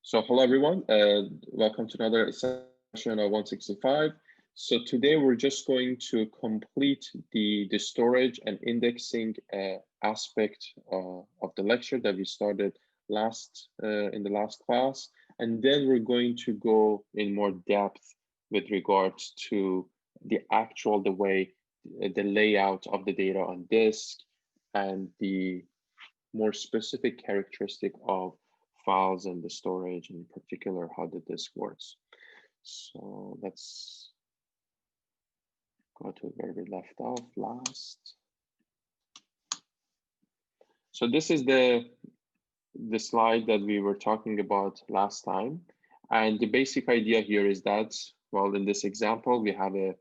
So hello everyone, welcome to another session of 165. So today we're just going to complete the storage and indexing aspect of the lecture that we started in the last class. And then we're going to go in more depth with regards to the layout of the data on disk and the more specific characteristic of files and the storage, in particular how the disk works. So let's go to where we left off last. So this is the slide that we were talking about last time. And the basic idea here is that, well, in this example, we have a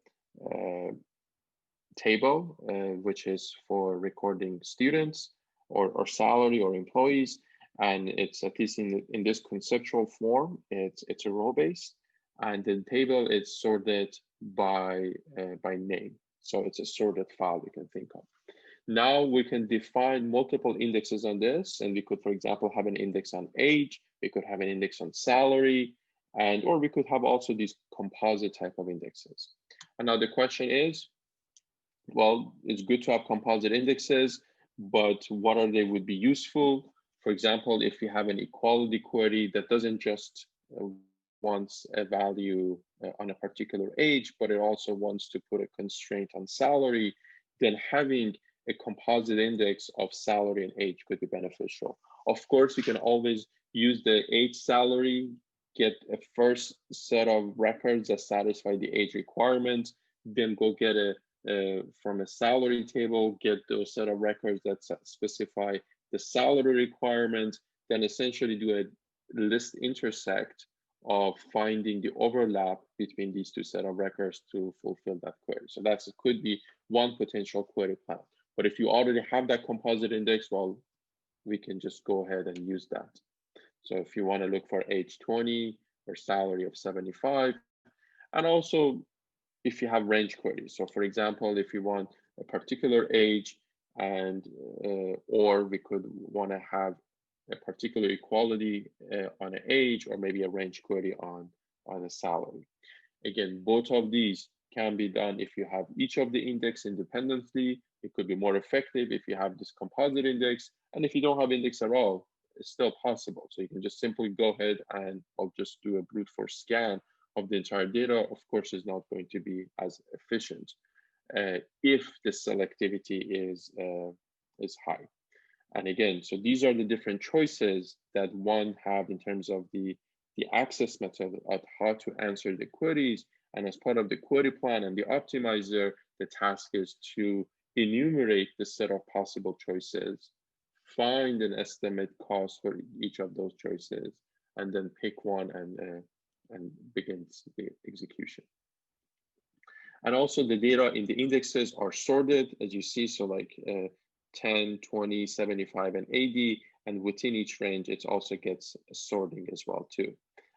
table, which is for recording students or salary or employees. And it's, at least in this conceptual form, it's a row based, and the table is sorted by name. So it's a sorted file you can think of. Now we can define multiple indexes on this, and we could, for example, have an index on age, we could have an index on salary, or we could have also these composite type of indexes. And now the question is, well, it's good to have composite indexes, but what are they would be useful? For example, if you have an equality query that doesn't just wants a value on a particular age, but it also wants to put a constraint on salary, then having a composite index of salary and age could be beneficial. Of course, you can always use the age salary, get a first set of records that satisfy the age requirement, then go get from a salary table, get those set of records that specify the salary requirement, then essentially do a list intersect of finding the overlap between these two set of records to fulfill that query. So that could be one potential query plan. But if you already have that composite index, well, we can just go ahead and use that. So if you want to look for age 20 or salary of 75, and also if you have range queries. So for example, if you want a particular age and or we could want to have a particular equality on an age, or maybe a range query on a salary. Again, both of these can be done if you have each of the index independently. It could be more effective if you have this composite index, and if you don't have index at all, it's still possible. So you can just simply go ahead and I'll just do a brute force scan of the entire data. Of course, is not going to be as efficient if the selectivity is high. And again, so these are the different choices that one have in terms of the access method of how to answer the queries. And as part of the query plan and the optimizer, the task is to enumerate the set of possible choices, find an estimate cost for each of those choices, and then pick one and begins the execution. And also the data in the indexes are sorted, as you see, so like 10, 20, 75, and 80, and within each range, it also gets sorting as well too.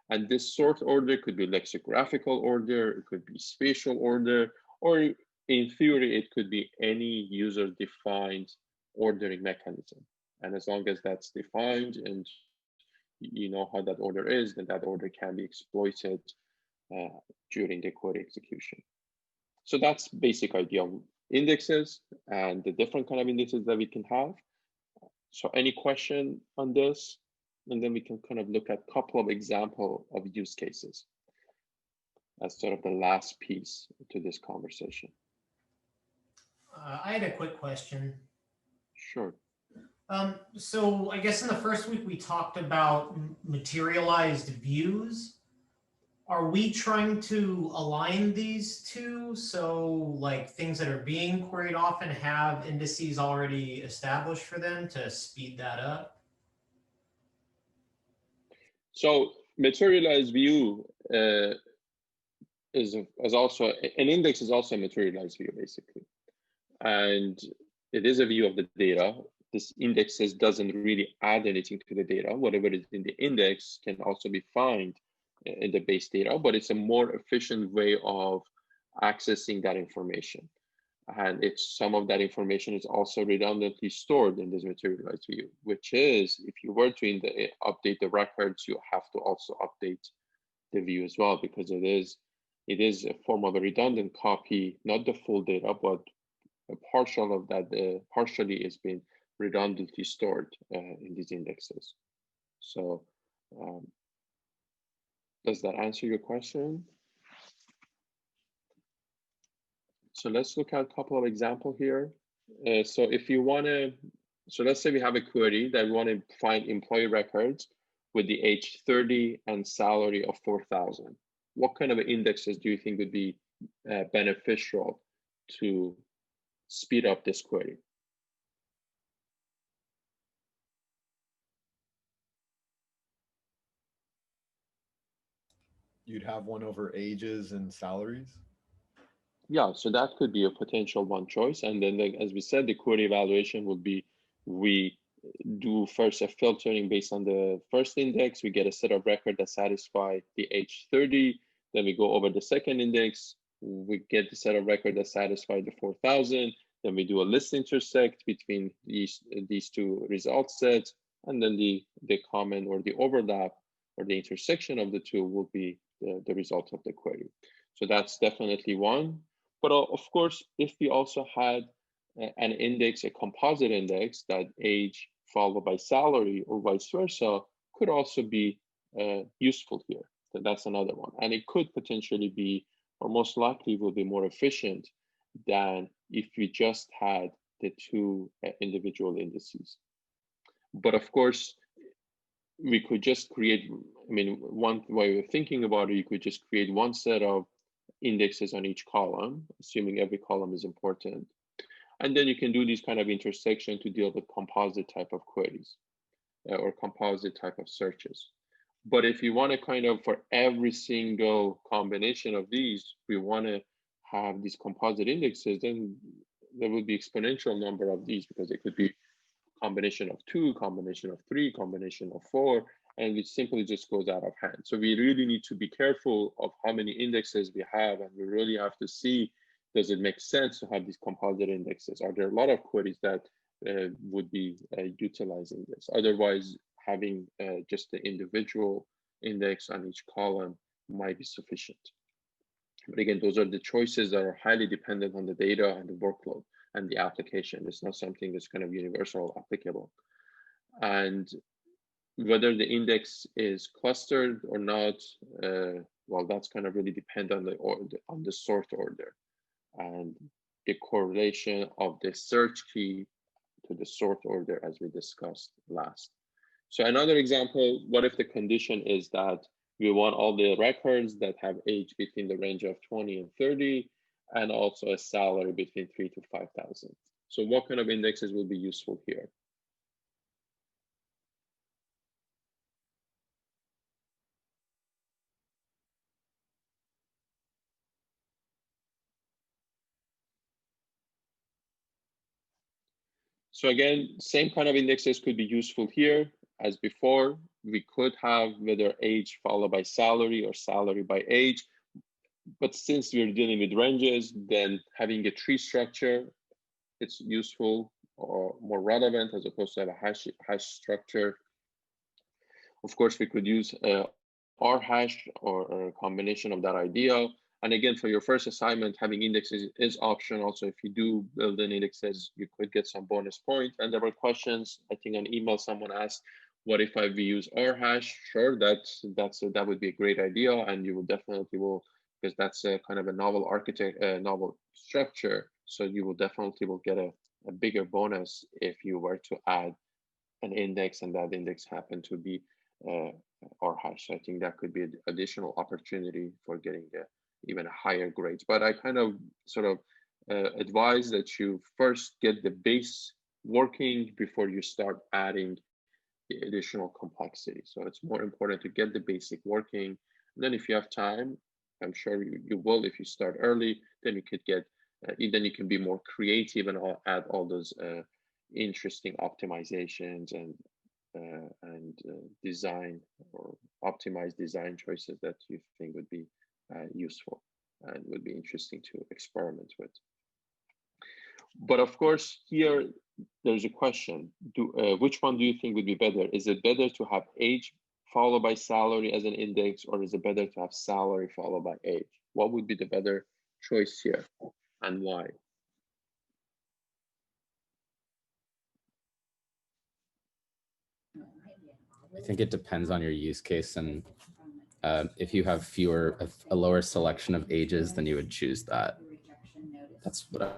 And this sort order could be lexicographical order, it could be spatial order, or in theory, it could be any user-defined ordering mechanism. And as long as that's defined and you know how that order is, then that order can be exploited during the query execution. So that's basic idea of indexes and the different kind of indexes that we can have. So any question on this? And then we can kind of look at a couple of examples of use cases as sort of the last piece to this conversation. I had a quick question. Sure. So I guess in the first week we talked about materialized views. Are we trying to align these two? So like things that are being queried often have indices already established for them to speed that up? So materialized view is also, an index is also a materialized view basically. And it is a view of the data. This indexes doesn't really add anything to the data. Whatever is in the index can also be found in the base data, but it's a more efficient way of accessing that information. And it's some of that information is also redundantly stored in this materialized view, which is if you were to update the records, you have to also update the view as well, because it is a form of a redundant copy, not the full data, but a partial of that partially is being redundantly stored in these indexes. So does that answer your question? So let's look at a couple of examples here. So if you want to, so let's say we have a query that we want to find employee records with the age 30 and salary of 4,000. What kind of indexes do you think would be beneficial to speed up this query? You'd have one over ages and salaries? Yeah, so that could be a potential one choice. And then, as we said, the query evaluation would be, we do first a filtering based on the first index. We get a set of record that satisfy the age 30. Then we go over the second index. We get the set of record that satisfy the 4,000. Then we do a list intersect between these two result sets. And then the common or the overlap or the intersection of the two will be the result of the query. So that's definitely one. But of course, if we also had an index, a composite index, that age followed by salary or vice versa could also be useful here. So that's another one. And it could potentially be, or most likely will be, more efficient than if we just had the two individual indices. But of course, we could just create, I mean, one way of thinking about it, you could just create one set of indexes on each column, assuming every column is important. And then you can do these kind of intersection to deal with composite type of queries or composite type of searches. But if you want to kind of, for every single combination of these, we want to have these composite indexes, then there would be exponential number of these, because it could be combination of 2, combination of 3, combination of 4, and it simply just goes out of hand. So we really need to be careful of how many indexes we have, and we really have to see, does it make sense to have these composite indexes? Are there a lot of queries that would be utilizing this? Otherwise, having just the individual index on each column might be sufficient. But again, those are the choices that are highly dependent on the data and the workload and the application. It's not something that's kind of universal applicable. And whether the index is clustered or not, well, that's kind of really depend on the sort order and the correlation of the search key to the sort order, as we discussed last. So another example, what if the condition is that we want all the records that have age between the range of 20 and 30, and also a salary between 3 to 5,000. So what kind of indexes will be useful here? So again, same kind of indexes could be useful here as before. We could have whether age followed by salary or salary by age. But since we're dealing with ranges, then having a tree structure, it's useful or more relevant as opposed to have a hash structure. Of course, we could use R hash or a combination of that idea. And again, for your first assignment, having indexes is optional. So if you do build in indexes, you could get some bonus points. And there were questions, I think on email, someone asked, what if I use R hash? Sure, that would be a great idea. And you will definitely because that's a kind of a novel novel structure. So you will definitely get a bigger bonus if you were to add an index and that index happened to be R hash. I think that could be an additional opportunity for getting even higher grades. But I kind of sort of advise that you first get the base working before you start adding the additional complexity. So it's more important to get the basic working. And then if you have time, I'm sure you will, if you start early, then you could get, then you can be more creative and add all those interesting optimizations and design or optimized design choices that you think would be useful and would be interesting to experiment with. But of course, here there's a question. Which one do you think would be better? Is it better to have age followed by salary as an index, or is it better to have salary followed by age? What would be the better choice here, and why? I think it depends on your use case, and if you have a lower selection of ages, then you would choose that. That's what I.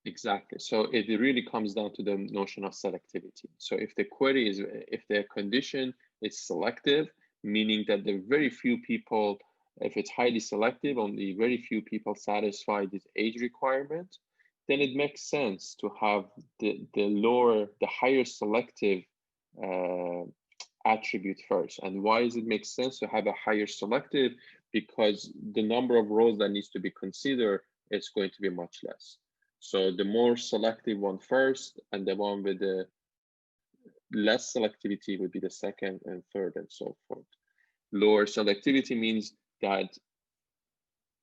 Exactly. So it really comes down to the notion of selectivity. So if the condition is selective, meaning that there are very few people, if it's highly selective, only very few people satisfy this age requirement, then it makes sense to have the higher selective attribute first. And why does it make sense to have a higher selective? Because the number of rows that needs to be considered is going to be much less. So the more selective one first, and the one with the less selectivity would be the second and third and so forth. Lower selectivity means that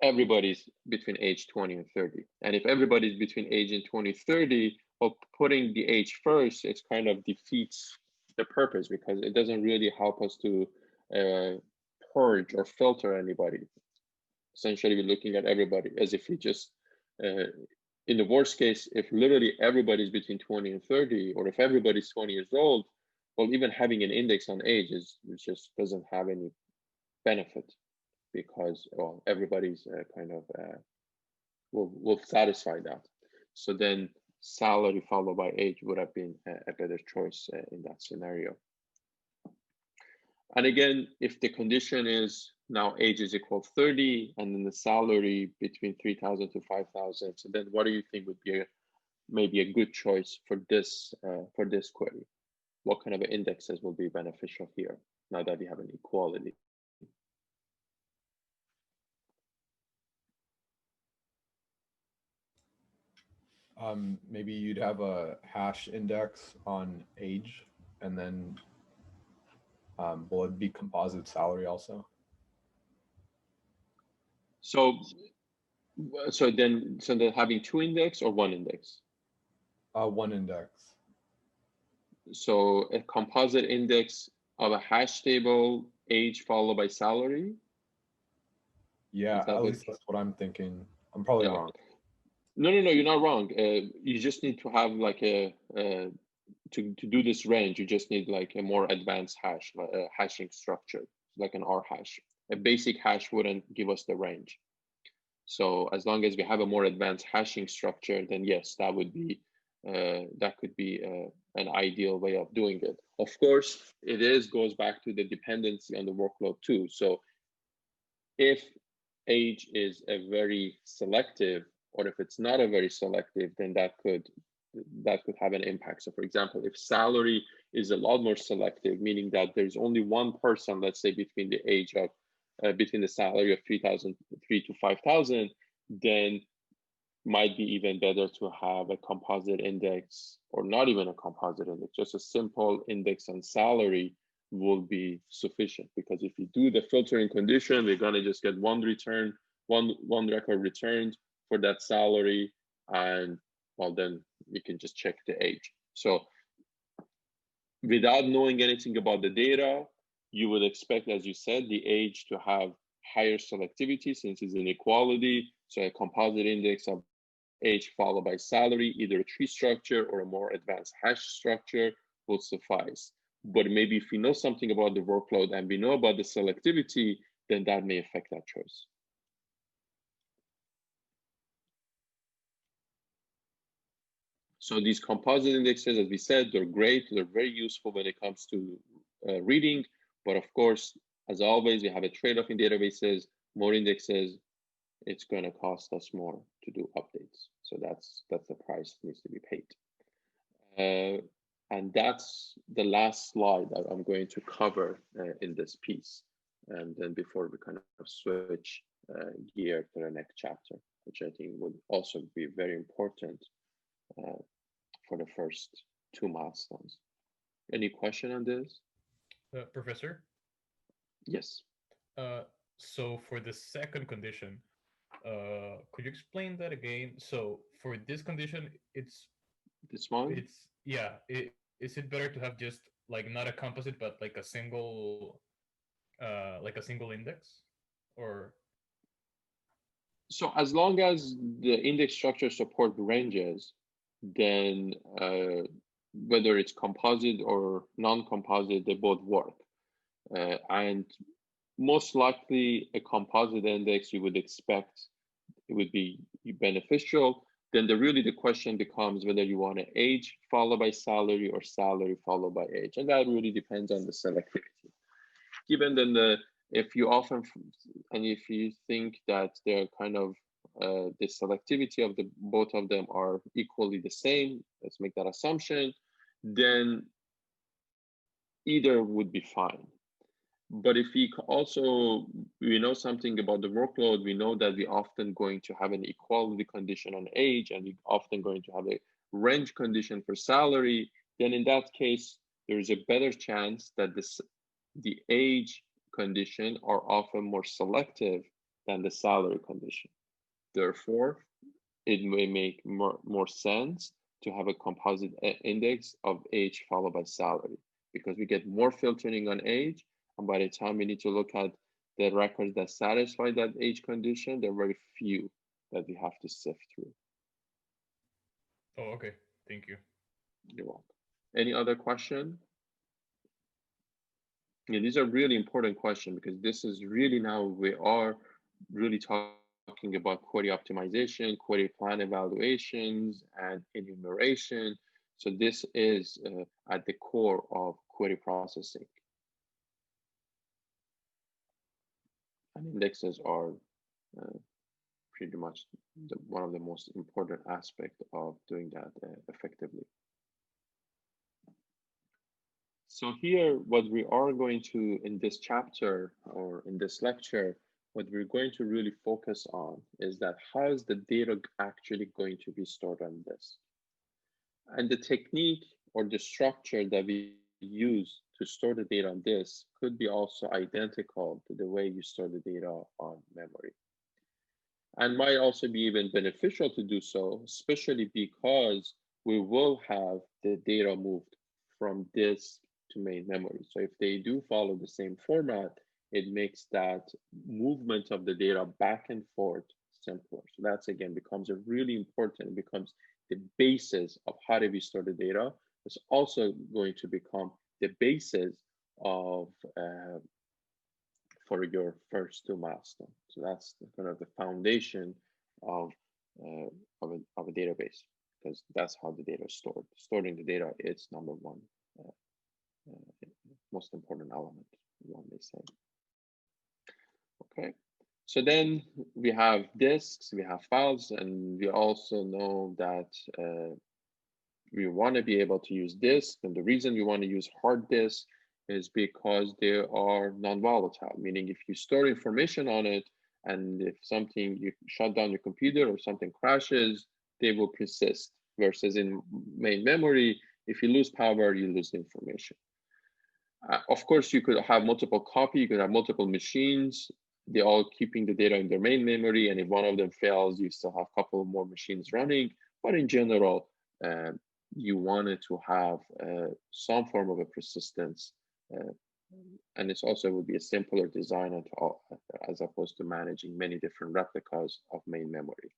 everybody's between age 20 and 30. And if everybody's between age and 20, 30, well, putting the age first, it kind of defeats the purpose, because it doesn't really help us to purge or filter anybody. Essentially, we're looking at everybody as if we just, in the worst case, if literally everybody's between 20 and 30, or if everybody's 20 years old, well, even having an index on age it just doesn't have any benefit, because well, everybody's will satisfy that. So then salary followed by age would have been a better choice in that scenario. And again, if the condition is now age is equal 30 and then the salary between 3,000 to 5,000, so then what do you think would be maybe a good choice for this query? What kind of indexes will be beneficial here now that we have an equality? Maybe you'd have a hash index on age, and then will it be composite salary also? So then having two index or one index? One index. So a composite index of a hash table, age followed by salary? Yeah, at least that's what I'm thinking. I'm probably wrong. No, you're not wrong. You just need to have like to do this range, you just need like a more advanced hash, like a hashing structure, like an R hash. A basic hash wouldn't give us the range. So as long as we have a more advanced hashing structure, then yes, that would be that could be an ideal way of doing it. Of course, goes back to the dependency on the workload too. So if age is a very selective, or if it's not a very selective, then that could have an impact. So for example, if salary is a lot more selective, meaning that there's only one person, let's say between the age of between the salary of 3,000 to 5,000, then might be even better to have a composite index, or not even a composite index, just a simple index on salary will be sufficient. Because if you do the filtering condition, we're going to just get one record returned for that salary, and well, then we can just check the age. So without knowing anything about the data, you would expect, as you said, the age to have higher selectivity since it's inequality. So a composite index of age followed by salary, either a tree structure or a more advanced hash structure will suffice. But maybe if we know something about the workload and we know about the selectivity, then that may affect that choice. So these composite indexes, as we said, they're great. They're very useful when it comes to reading. But of course, as always, we have a trade-off in databases. More indexes, it's going to cost us more to do updates. So that's the price that needs to be paid. And that's the last slide that I'm going to cover in this piece. And then before we kind of switch gear to the next chapter, which I think would also be very important for the first two milestones. Any question on this? Professor? Yes. So for the second condition, Could you explain that again? So for this condition, This one. yeah. Is it better to have just like not a composite, but like a single index, or? So as long as the index structure support ranges, then whether it's composite or non-composite, they both work. And most likely a composite index you would expect it would be beneficial. Then the question becomes whether you want an age followed by salary or salary followed by age. And that really depends on the selectivity. Given then if you think that they're kind of the selectivity of the both of them are equally the same, let's make that assumption, then either would be fine. But if we know something about the workload, we know that we're often going to have an equality condition on age, and we're often going to have a range condition for salary, then in that case, there's a better chance that the age condition are often more selective than the salary condition. Therefore, it may make more sense to have a composite index of age followed by salary, because we get more filtering on age. And by the time we need to look at the records that satisfy that age condition, there are very few that we have to sift through. Oh, okay. Thank you. You're welcome. Any other question? Yeah, these are really important questions because this is really now we are really talking about query optimization, query plan evaluations, and enumeration. So this is at the core of query processing. And indexes are pretty much one of the most important aspects of doing that effectively. So here, what we are going to, in this chapter or in this lecture, what we're going to really focus on is that how is the data actually going to be stored on disk? And the technique or the structure that we use to store the data on disk could be also identical to the way you store the data on memory. And might also be even beneficial to do so, especially because we will have the data moved from disk to main memory. So if they do follow the same format, it makes that movement of the data back and forth simpler. So that's again becomes a really important, it becomes the basis of how do we store the data. It's also going to become the basis of for your first two milestones. So that's kind of the foundation of a database, because that's how the data is stored. Storing the data is number one most important element, one may say. Okay, so then we have disks, we have files, and we also know that we want to be able to use disk. And the reason we want to use hard disk is because they are non-volatile, meaning if you store information on it, and if something, you shut down your computer or something crashes, they will persist. Versus in main memory, if you lose power, you lose information. Of course, you could have multiple copies, you could have multiple machines, they're all keeping the data in their main memory, and if one of them fails, you still have a couple more machines running. But in general, you wanted to have some form of a persistence, and this also would be a simpler design as opposed to managing many different replicas of main memory.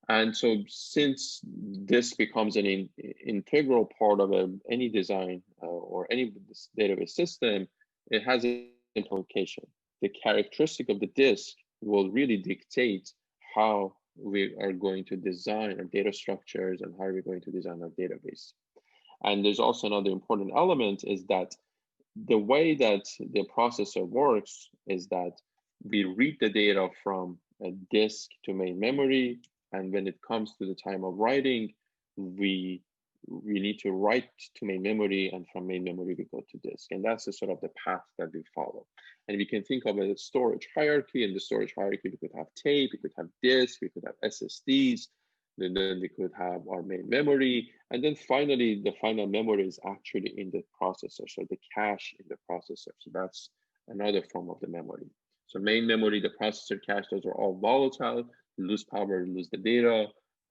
And so since this becomes an integral part of any design or any database system, it has an implication. The characteristic of the disk will really dictate how we are going to design our data structures and how we're going to design our database. And there's also another important element is that the way that the processor works is that we read the data from a disk to main memory, and when it comes to the time of writing, we need to write to main memory, and from main memory we go to disk. And that's the sort of the path that we follow. And we can think of it as storage hierarchy. In the storage hierarchy, we could have tape, we could have disk, we could have SSDs, then we could have our main memory. And then finally, the final memory is actually in the processor, so the cache in the processor. So that's another form of the memory. So main memory, the processor cache, those are all volatile. You lose power, you lose the data.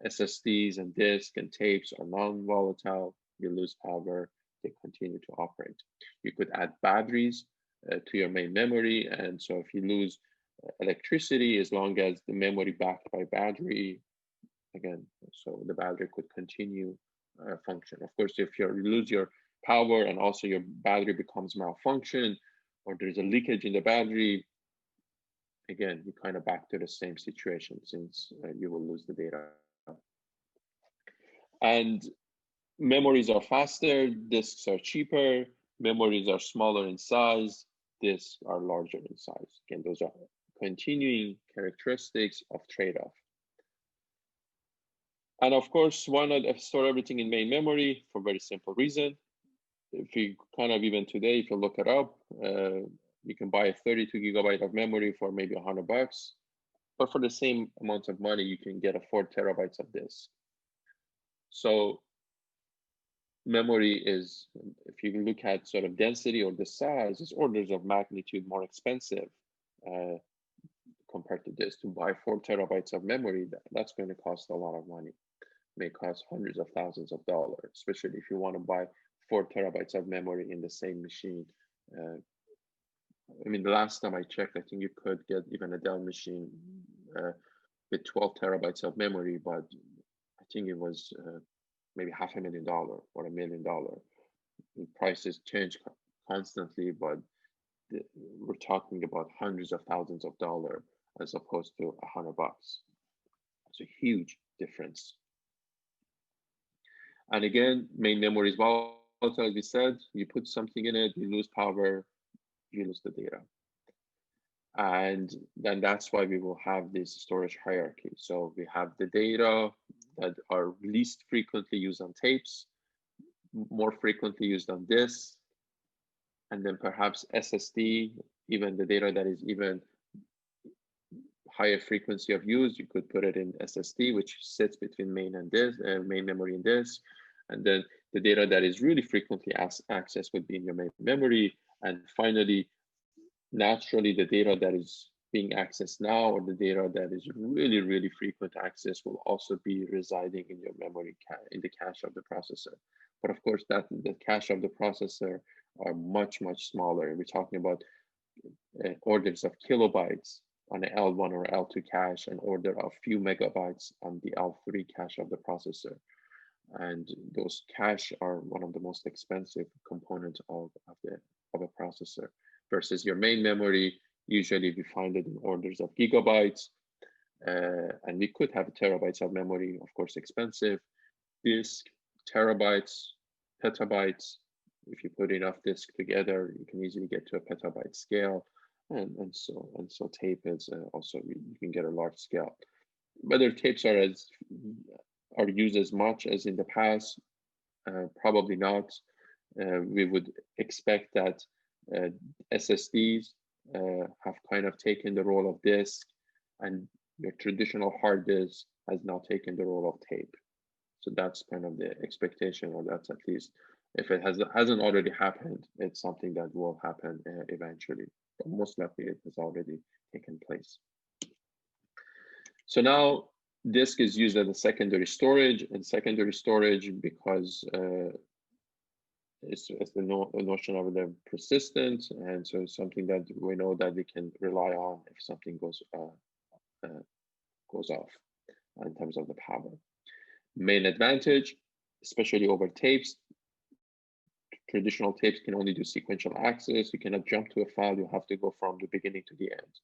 SSDs and disk and tapes are non-volatile. You lose power, they continue to operate. You could add batteries to your main memory. And so if you lose electricity, as long as the memory backed by battery, again, so the battery could continue function. Of course, if you lose your power and also your battery becomes malfunction, or there's a leakage in the battery, again, you kind of back to the same situation since you will lose the data. And memories are faster, disks are cheaper, memories are smaller in size, disks are larger in size. Again, those are continuing characteristics of trade-off. And of course, why not store everything in main memory? For a very simple reason. If you kind of even today, if you look it up, you can buy a 32 gigabyte of memory for maybe $100, but for the same amount of money, you can get a 4 terabytes of disk. So memory is, if you look at sort of density or the size, is orders of magnitude more expensive compared to this. To buy 4 terabytes of memory, that's going to cost a lot of money. It may cost hundreds of thousands of dollars, especially if you want to buy 4 terabytes of memory in the same machine. I mean, the last time I checked, I think you could get even a Dell machine with 12 terabytes of memory, but I think it was maybe $500,000 or $1 million. The prices change constantly, but we're talking about hundreds of thousands of dollars as opposed to $100. It's a huge difference. And again, main memory is volatile, as we said. You put something in it, you lose power, you lose the data. And then that's why we will have this storage hierarchy. So we have the data that are least frequently used on tapes, more frequently used on disks, and then perhaps SSD, even the data that is even higher frequency of use, you could put it in SSD, which sits between main and disk, main memory and disk. And then the data that is really frequently accessed would be in your main memory. And finally, naturally, the data that is being accessed now, or the data that is really, really frequent access, will also be residing in your memory, in the cache of the processor. But of course, that the cache of the processor are much, much smaller. We're talking about orders of kilobytes on the L1 or L2 cache, an order of few megabytes on the L3 cache of the processor. And those cache are one of the most expensive components of a processor, versus your main memory. Usually we find it in orders of gigabytes, and we could have terabytes of memory, of course, expensive. Disk, terabytes, petabytes. If you put enough disk together, you can easily get to a petabyte scale. And so tape is also, you can get a large scale. Whether tapes are used as much as in the past, probably not. We would expect that SSDs have kind of taken the role of disk, and your traditional hard disk has now taken the role of tape. So that's kind of the expectation, or that's at least, if it hasn't already happened, it's something that will happen eventually. But most likely it has already taken place. So now disk is used as a secondary storage, and secondary storage because it's the notion of the persistent, and so it's something that we know that we can rely on if something goes off in terms of the power. Main advantage, especially over tapes. Traditional tapes can only do sequential access. You cannot jump to a file. You have to go from the beginning to the end.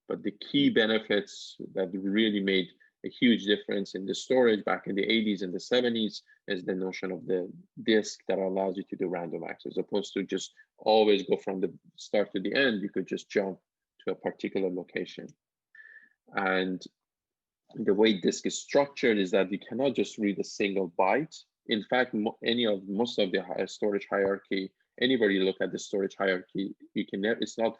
But the key benefits that really made a huge difference in the storage back in the 80s and the 70s is the notion of the disk that allows you to do random access, as opposed to just always go from the start to the end. You could just jump to a particular location. And the way disk is structured is that you cannot just read a single byte. In fact, most of the storage hierarchy, anywhere you look at the storage hierarchy, you can never, it's not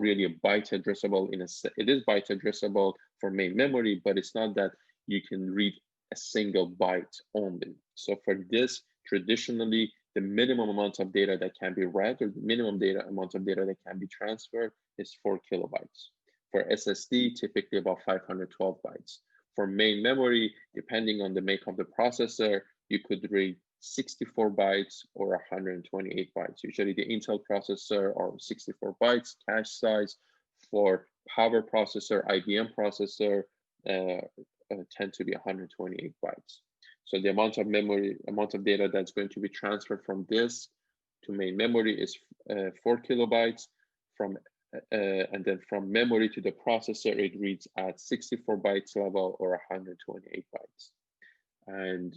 really a byte addressable it is byte addressable for main memory, but it's not that you can read a single byte only. So for this, traditionally, the minimum amount of data that can be read, or the minimum amount of data that can be transferred, is 4 kilobytes. For SSD, typically about 512 bytes. For main memory, depending on the make of the processor, you could read 64 bytes or 128 bytes. Usually the Intel processor are 64 bytes cache size. For Power processor, IBM processor, tend to be 128 bytes. So the amount of data that's going to be transferred from disk to main memory is 4 kilobytes. And then from memory to the processor, it reads at 64 bytes level or 128 bytes. And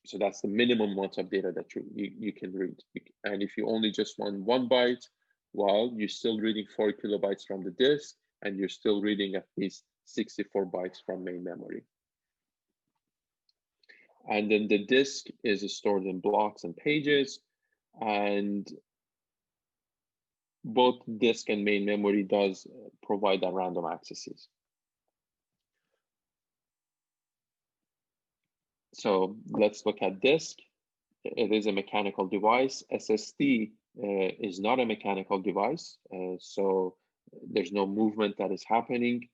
so that's the minimum amount of data that you can read. And if you only just want 1 byte, well, you're still reading 4 kilobytes from the disk, and you're still reading at least 64 bytes from main memory. And then the disk is stored in blocks and pages, and both disk and main memory does provide that random accesses. So let's look at disk. It is a mechanical device. SSD is not a mechanical device, so there's no movement that is happening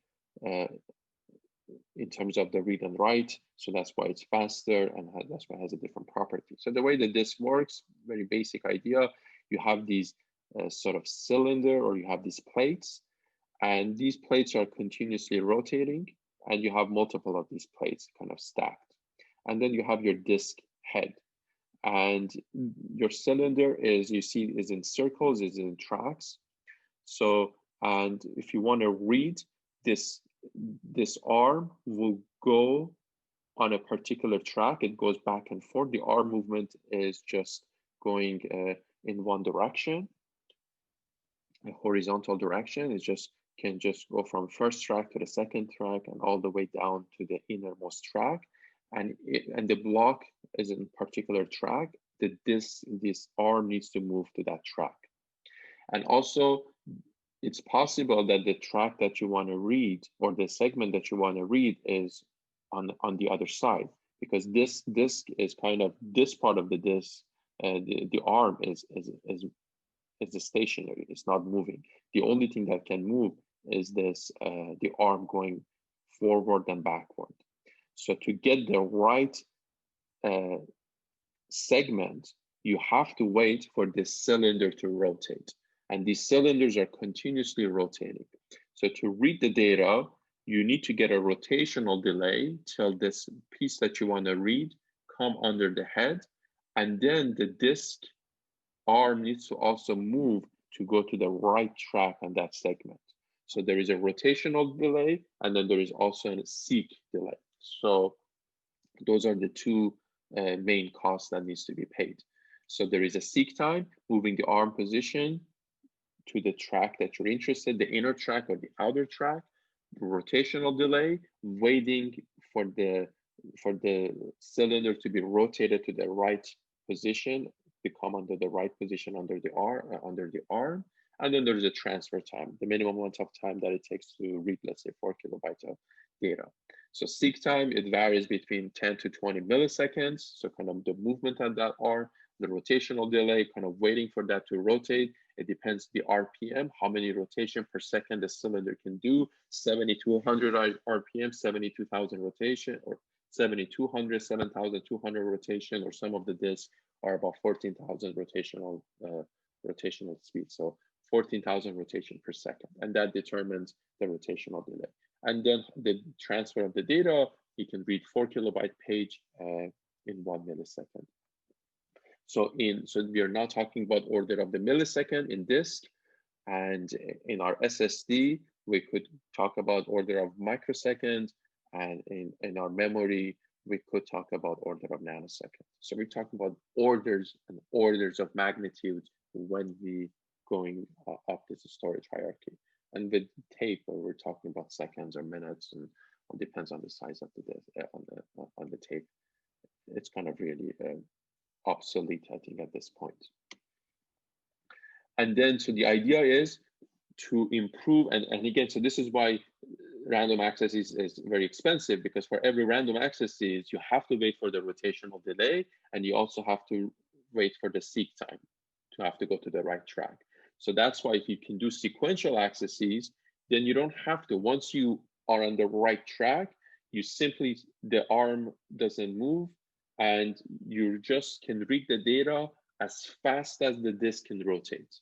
in terms of the read and write. So that's why it's faster, and that's why it has a different property. So the way the disk works, very basic idea, you have these sort of cylinder, or you have these plates, and these plates are continuously rotating, and you have multiple of these plates kind of stacked. And then you have your disk head, and your cylinder is, you see, is in circles, is in tracks. So, and if you want to read this arm will go on a particular track. It goes back and forth. The arm movement is just going in one direction, a horizontal direction. It can just go from first track to the second track and all the way down to the innermost track. And the block is in a particular track. This arm needs to move to that track. And also, it's possible that the track that you want to read, or the segment that you want to read, is on the other side, because this disk is kind of, this part of the disk, the arm is stationary. It's not moving. The only thing that can move is this the arm going forward and backward. So to get the right segment, you have to wait for this cylinder to rotate. And these cylinders are continuously rotating. So to read the data, you need to get a rotational delay till this piece that you want to read come under the head. And then the disk arm needs to also move to go to the right track on that segment. So there is a rotational delay, and then there is also a seek delay. So those are the two main costs that needs to be paid. So there is a seek time, moving the arm position to the track that you're interested, the inner track or the outer track, the rotational delay, waiting for the cylinder to be rotated to the right position, to come under the right position under the arm, and then there's a transfer time, the minimum amount of time that it takes to read, let's say, 4 kilobytes of data. So seek time, it varies between 10 to 20 milliseconds. So kind of the movement on that arm, the rotational delay, kind of waiting for that to rotate. It depends the RPM, how many rotation per second the cylinder can do. 7,200 RPM, 72,000 rotation, or 7,200, 7,200 rotation, or some of the disks are about 14,000 rotational speed. So 14,000 rotation per second, and that determines the rotational delay. And then the transfer of the data, you can read 4 kilobyte page in 1 millisecond. So we are now talking about order of the millisecond in disk, and in our SSD, we could talk about order of microsecond, and in our memory, we could talk about order of nanosecond. So we're talking about orders and orders of magnitude when we going up this storage hierarchy. And with tape, we're talking about seconds or minutes, and it depends on the size of the disk, on the tape. It's kind of really obsolete, I think, at this point. And then, so the idea is to improve, and again, so this is why random access is very expensive, because for every random access you have to wait for the rotational delay, and you also have to wait for the seek time to have to go to the right track. So that's why if you can do sequential accesses, then you don't have to, once you are on the right track, you simply, the arm doesn't move and you just can read the data as fast as the disk can rotate.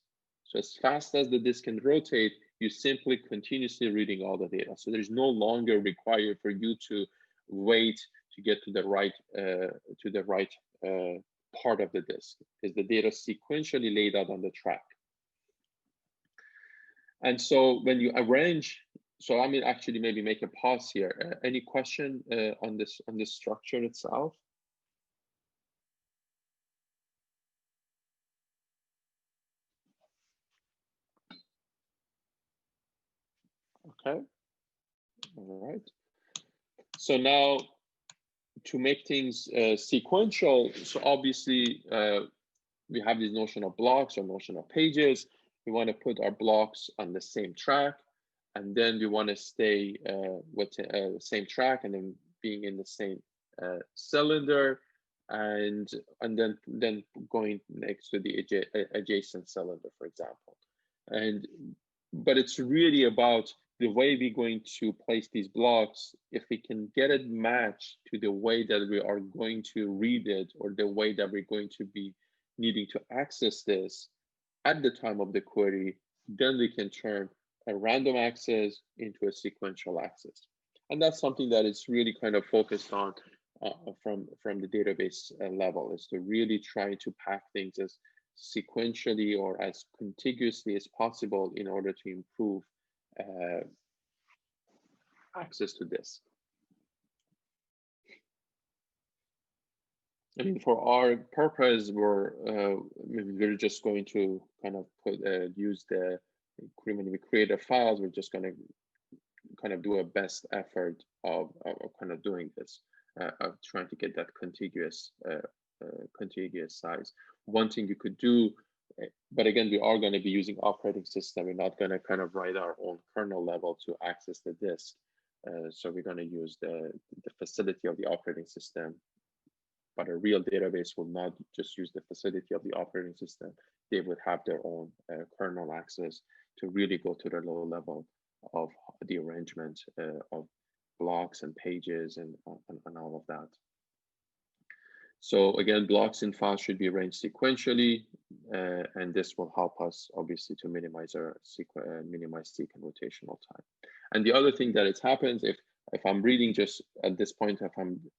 So as fast as the disk can rotate, you simply continuously reading all the data. So there's no longer required for you to wait to get to the right part of the disk, because the data sequentially laid out on the track. And so when you arrange, so I mean, actually maybe make a pause here. Any question on this structure itself? Okay, all right. So now to make things sequential, so obviously we have this notion of blocks or notion of pages. We want to put our blocks on the same track, and then we want to stay with the same track and then being in the same cylinder, and then going next to the adjacent cylinder, for example. But it's really about the way we're going to place these blocks. If we can get it matched to the way that we are going to read it, or the way that we're going to be needing to access this at the time of the query, then we can turn a random access into a sequential access. And that's something that is really kind of focused on from the database level, is to really try to pack things as sequentially or as contiguously as possible in order to improve access to this. I mean, for our purpose, we're just going to kind of use the, when we create a files, we're just going to kind of do a best effort of kind of doing this, of trying to get that contiguous size. One thing you could do, but again, we are going to be using operating system. We're not going to kind of write our own kernel level to access the disk. So we're going to use the facility of the operating system. But a real database will not just use the facility of the operating system. They would have their own kernel access to really go to the low level of the arrangement of blocks and pages and all of that. So again, blocks in files should be arranged sequentially, and this will help us obviously to minimize our seek and rotational time. And the other thing that it happens if I'm reading just at this point,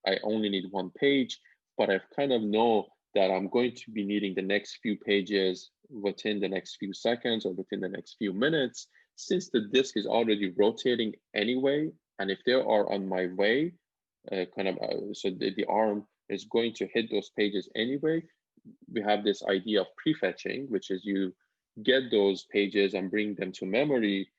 I only need one page, but I kind of know that I'm going to be needing the next few pages within the next few seconds or within the next few minutes, since the disk is already rotating anyway, and if they are on my way, so the arm is going to hit those pages anyway, we have this idea of prefetching, which is you get those pages and bring them to memory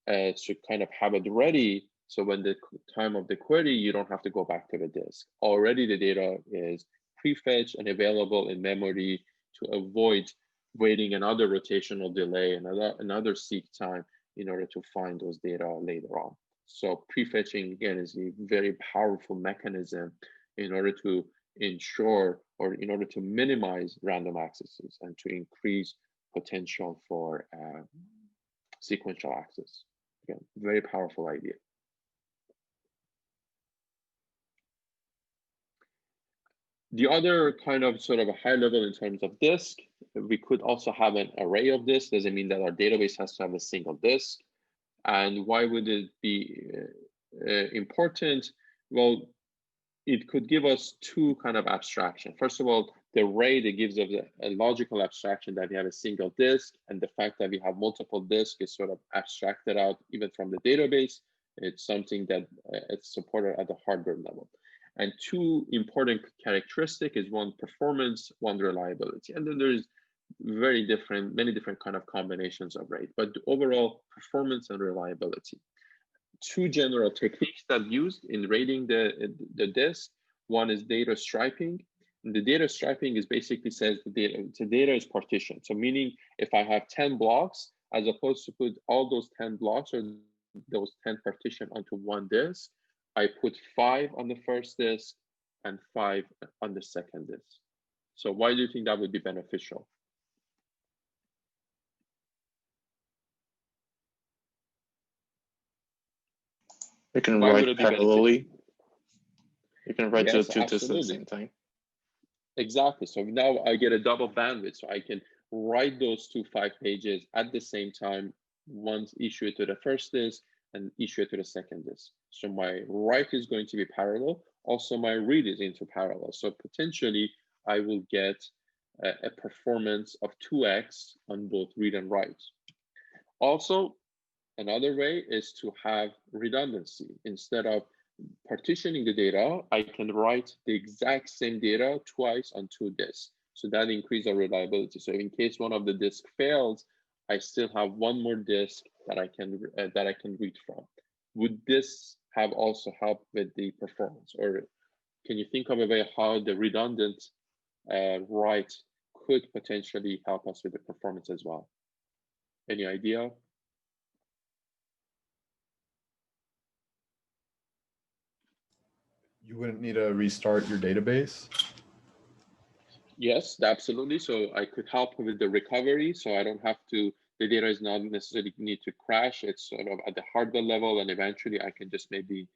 to kind of have it ready. So when the time of the query, you don't have to go back to the disk. Already the data is prefetched and available in memory to avoid waiting another rotational delay, another seek time in order to find those data later on. So prefetching, again, is a very powerful mechanism in order to ensure, or in order to minimize random accesses and to increase potential for sequential access. Again, very powerful idea. The other kind of sort of a high level in terms of disk, we could also have an array of disks. Doesn't mean that our database has to have a single disk. And why would it be important? Well, it could give us two kind of abstraction. First of all, the array that gives us a logical abstraction that we have a single disk, and the fact that we have multiple disks is sort of abstracted out even from the database. It's something that it's supported at the hardware level. And two important characteristics is one, performance, one, reliability. And then there's many different kind of combinations of rate, but overall performance and reliability. Two general techniques that are used in rating the disk. One is data striping. And the data striping is basically says the data is partitioned. So meaning if I have 10 blocks, as opposed to put all those 10 blocks or those 10 partition onto one disk, I put 5 on the first disk and 5 on the second disk. So why do you think that would be beneficial? You can Why would write it be beneficial? parallelly. You can write Yes, two disks at the absolutely. same time. Exactly. So now I get a double bandwidth, so I can write those 2 5 pages at the same time, once issue it to the first disk and issue it to the second disk. So my write is going to be parallel. Also, my read is into parallel. So potentially, I will get a performance of 2x on both read and write. Also, another way is to have redundancy. Instead of partitioning the data, I can write the exact same data twice on 2 disks. So that increases our reliability. So in case one of the disks fails, I still have one more disk that I can read from. Would this have also helped with the performance, or can you think of a way how the redundant write could potentially help us with the performance as well? Any idea? You wouldn't need to restart your database? Yes, absolutely. So I could help with the recovery. So I don't have to, the data is not necessarily need to crash. It's sort of at the hardware level, and eventually I can just maybe,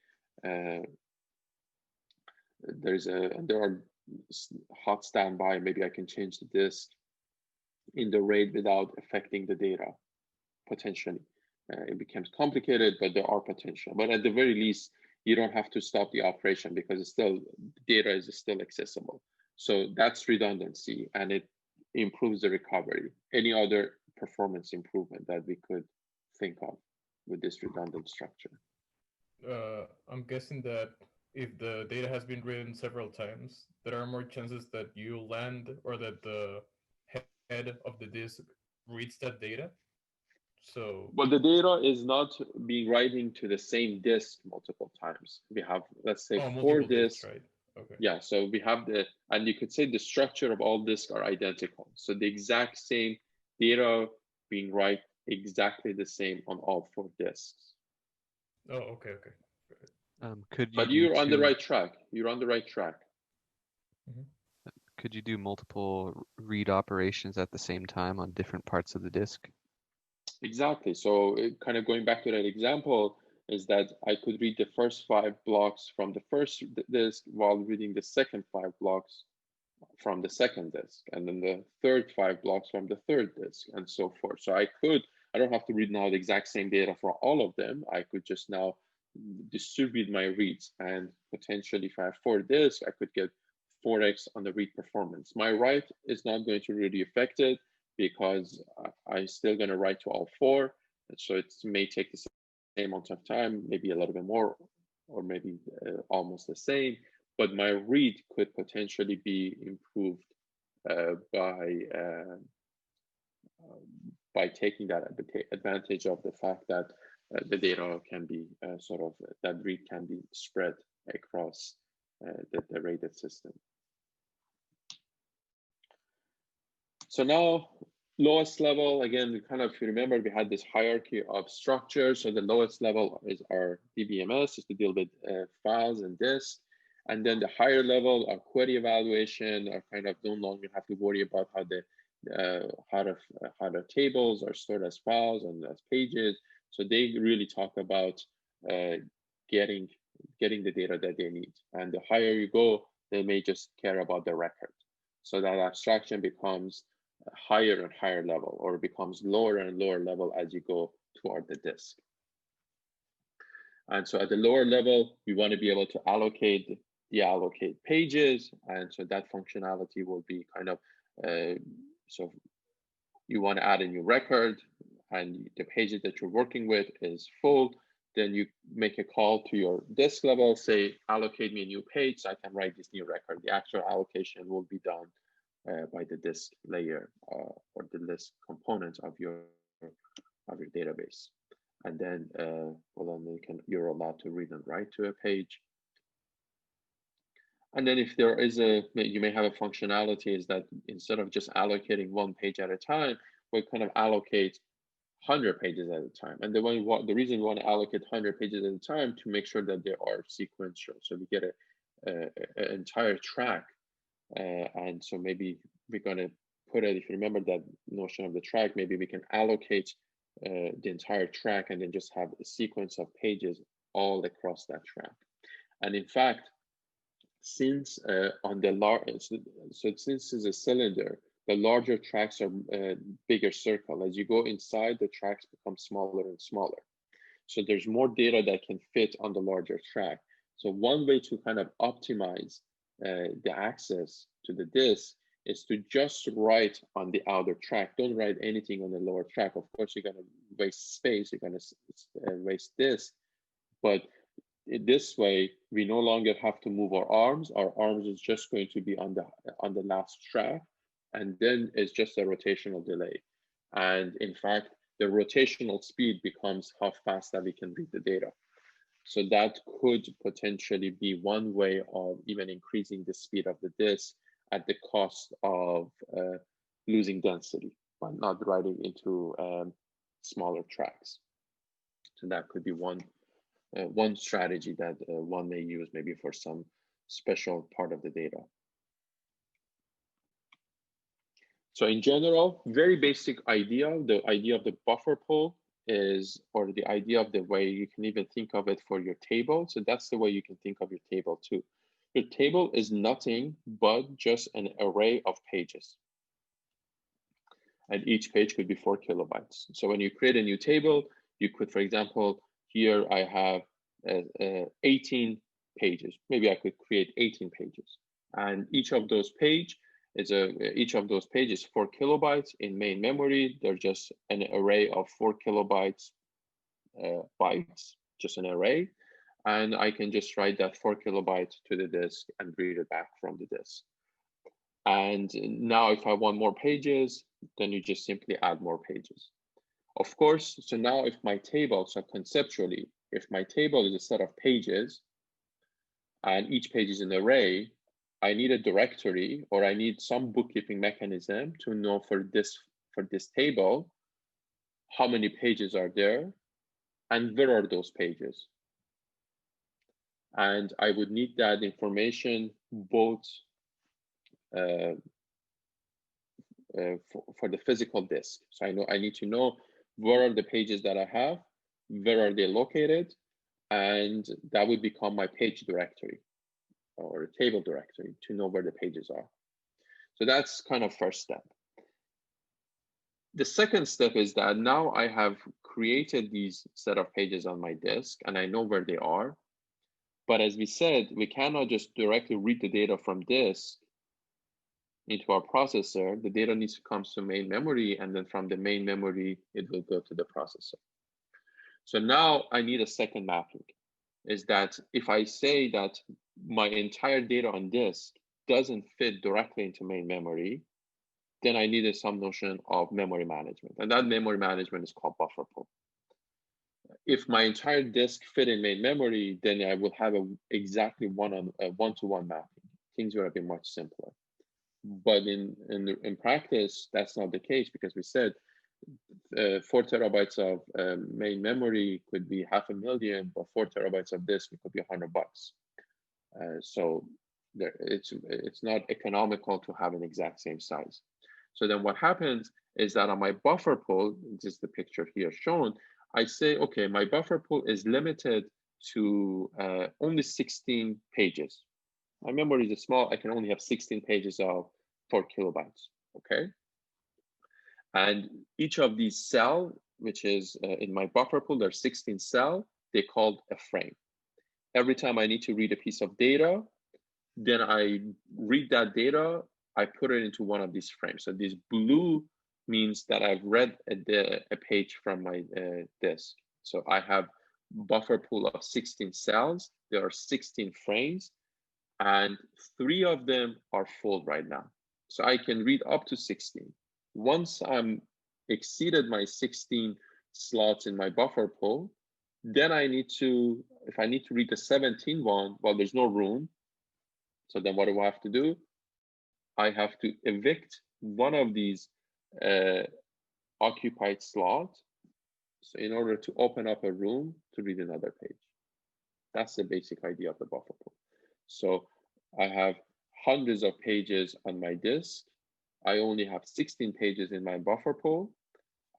there are hot standby. Maybe I can change the disk in the RAID without affecting the data, potentially. It becomes complicated, but there are potential. But at the very least, you don't have to stop the operation because it's still, data is still accessible. So that's redundancy, and it improves the recovery. Any other performance improvement that we could think of with this redundant structure? I'm guessing that if the data has been written several times, there are more chances that you land or that the head of the disk reads that data. So, well, the data is not being writing to the same disk multiple times. We have, let's say, 4 disks, right? Okay. Yeah, so we have and you could say the structure of all disks are identical. So the exact same data being write exactly the same on all 4 disks. Oh, okay. Could you But you're on the right track. You're on the right track. Could you do multiple read operations at the same time on different parts of the disk? Exactly. So kind of going back to that example is that I could read the first 5 blocks from the first disk while reading the second 5 blocks from the second disk, and then the third 5 blocks from the third disk, and so forth. So I don't have to read now the exact same data for all of them. I could just now distribute my reads, and potentially if I have 4 disks, I could get 4x on the read performance. My write is not going to really affect it because I'm still going to write to all 4. And so it may take the same amount of time, maybe a little bit more, or maybe almost the same. But my read could potentially be improved by taking that advantage of the fact that the data can be that read can be spread across the rated system. So now, lowest level, again, kind of, if you remember, we had this hierarchy of structures. So the lowest level is our DBMS, is to deal with files and disks. And then the higher level are query evaluation, or kind of no longer have to worry about how the tables are stored as files and as pages. So they really talk about getting the data that they need. And the higher you go, they may just care about the record. So that abstraction becomes higher and higher level, or becomes lower and lower level as you go toward the disk. And so at the lower level, we want to be able to deallocate pages. And so that functionality will be kind of, so you want to add a new record and the pages that you're working with is full, then you make a call to your disk level, say, allocate me a new page so I can write this new record. The actual allocation will be done by the disk layer or the disk component of your database. And then, you're allowed to read and write to a page. And then if there is you may have a functionality is that instead of just allocating 1 page at a time, we kind of allocate 100 pages at a time. And the reason we want to allocate 100 pages at a time to make sure that they are sequential. So we get an entire track And so maybe we're going to put it, if you remember that notion of the track, maybe we can allocate the entire track and then just have a sequence of pages all across that track. And in fact, since on the large, so since it's a cylinder, the larger tracks are bigger circle. As you go inside, the tracks become smaller and smaller. So there's more data that can fit on the larger track. So one way to kind of optimize the access to the disk is to just write on the outer track. Don't write anything on the lower track. Of course, you're going to waste space. You're going to waste disk. But this way, we no longer have to move our arms. Our arms is just going to be on the last track, and then it's just a rotational delay. And in fact, the rotational speed becomes how fast that we can read the data. So that could potentially be one way of even increasing the speed of the disk at the cost of losing density by not writing into smaller tracks. So that could be one strategy that one may use maybe for some special part of the data. So in general, very basic idea, the idea of the buffer pool is, or the idea of the way you can even think of it for your table. So that's the way you can think of your table too. Your table is nothing but just an array of pages. And each page could be 4 kilobytes. So when you create a new table, you could, for example, here I have 18 pages. Maybe I could create 18 pages. And each of those pages is 4 kilobytes in main memory. They're just an array of 4 kilobytes bytes, just an array. And I can just write that 4 kilobytes to the disk and read it back from the disk. And now if I want more pages, then you just simply add more pages. Of course, so now if my table, so conceptually, if my table is a set of pages and each page is an array, I need a directory, or I need some bookkeeping mechanism to know for this table, how many pages are there and where are those pages. And I would need that information both for the physical disk. So I need to know where are the pages that I have, where are they located, and that would become my page directory or a table directory to know where the pages are. So that's kind of first step. The second step is that now I have created these set of pages on my disk and I know where they are. But as we said, we cannot just directly read the data from disk into our processor. The data needs to come to main memory, and then from the main memory, it will go to the processor. So now I need a second mapping, is that if I say that my entire data on disk doesn't fit directly into main memory, then I needed some notion of memory management. And that memory management is called buffer pool. If my entire disk fit in main memory, then I would have exactly one-to-one mapping. Things would have been much simpler. But in practice, that's not the case, because we said 4 terabytes of main memory could be $500,000, but 4 terabytes of disk, it could be $100. So it's not economical to have an exact same size. So then what happens is that on my buffer pool, this is the picture here shown, I say, okay, my buffer pool is limited to only 16 pages. My memory is small, I can only have 16 pages of 4 kilobytes, okay? And each of these cells, which is in my buffer pool, there's 16 cells, they're called a frame. Every time I need to read a piece of data, then I read that data, I put it into one of these frames. So this blue means that I've read a page from my disk. So I have buffer pool of 16 cells. There are 16 frames, and 3 of them are full right now. So I can read up to 16. Once I'm exceeded my 16 slots in my buffer pool, then I need to, if I need to read the 17 one, well, there's no room. So then what do I have to do? I have to evict one of these occupied slots, so in order to open up a room to read another page. That's the basic idea of the buffer pool. So I have hundreds of pages on my disk. I only have 16 pages in my buffer pool.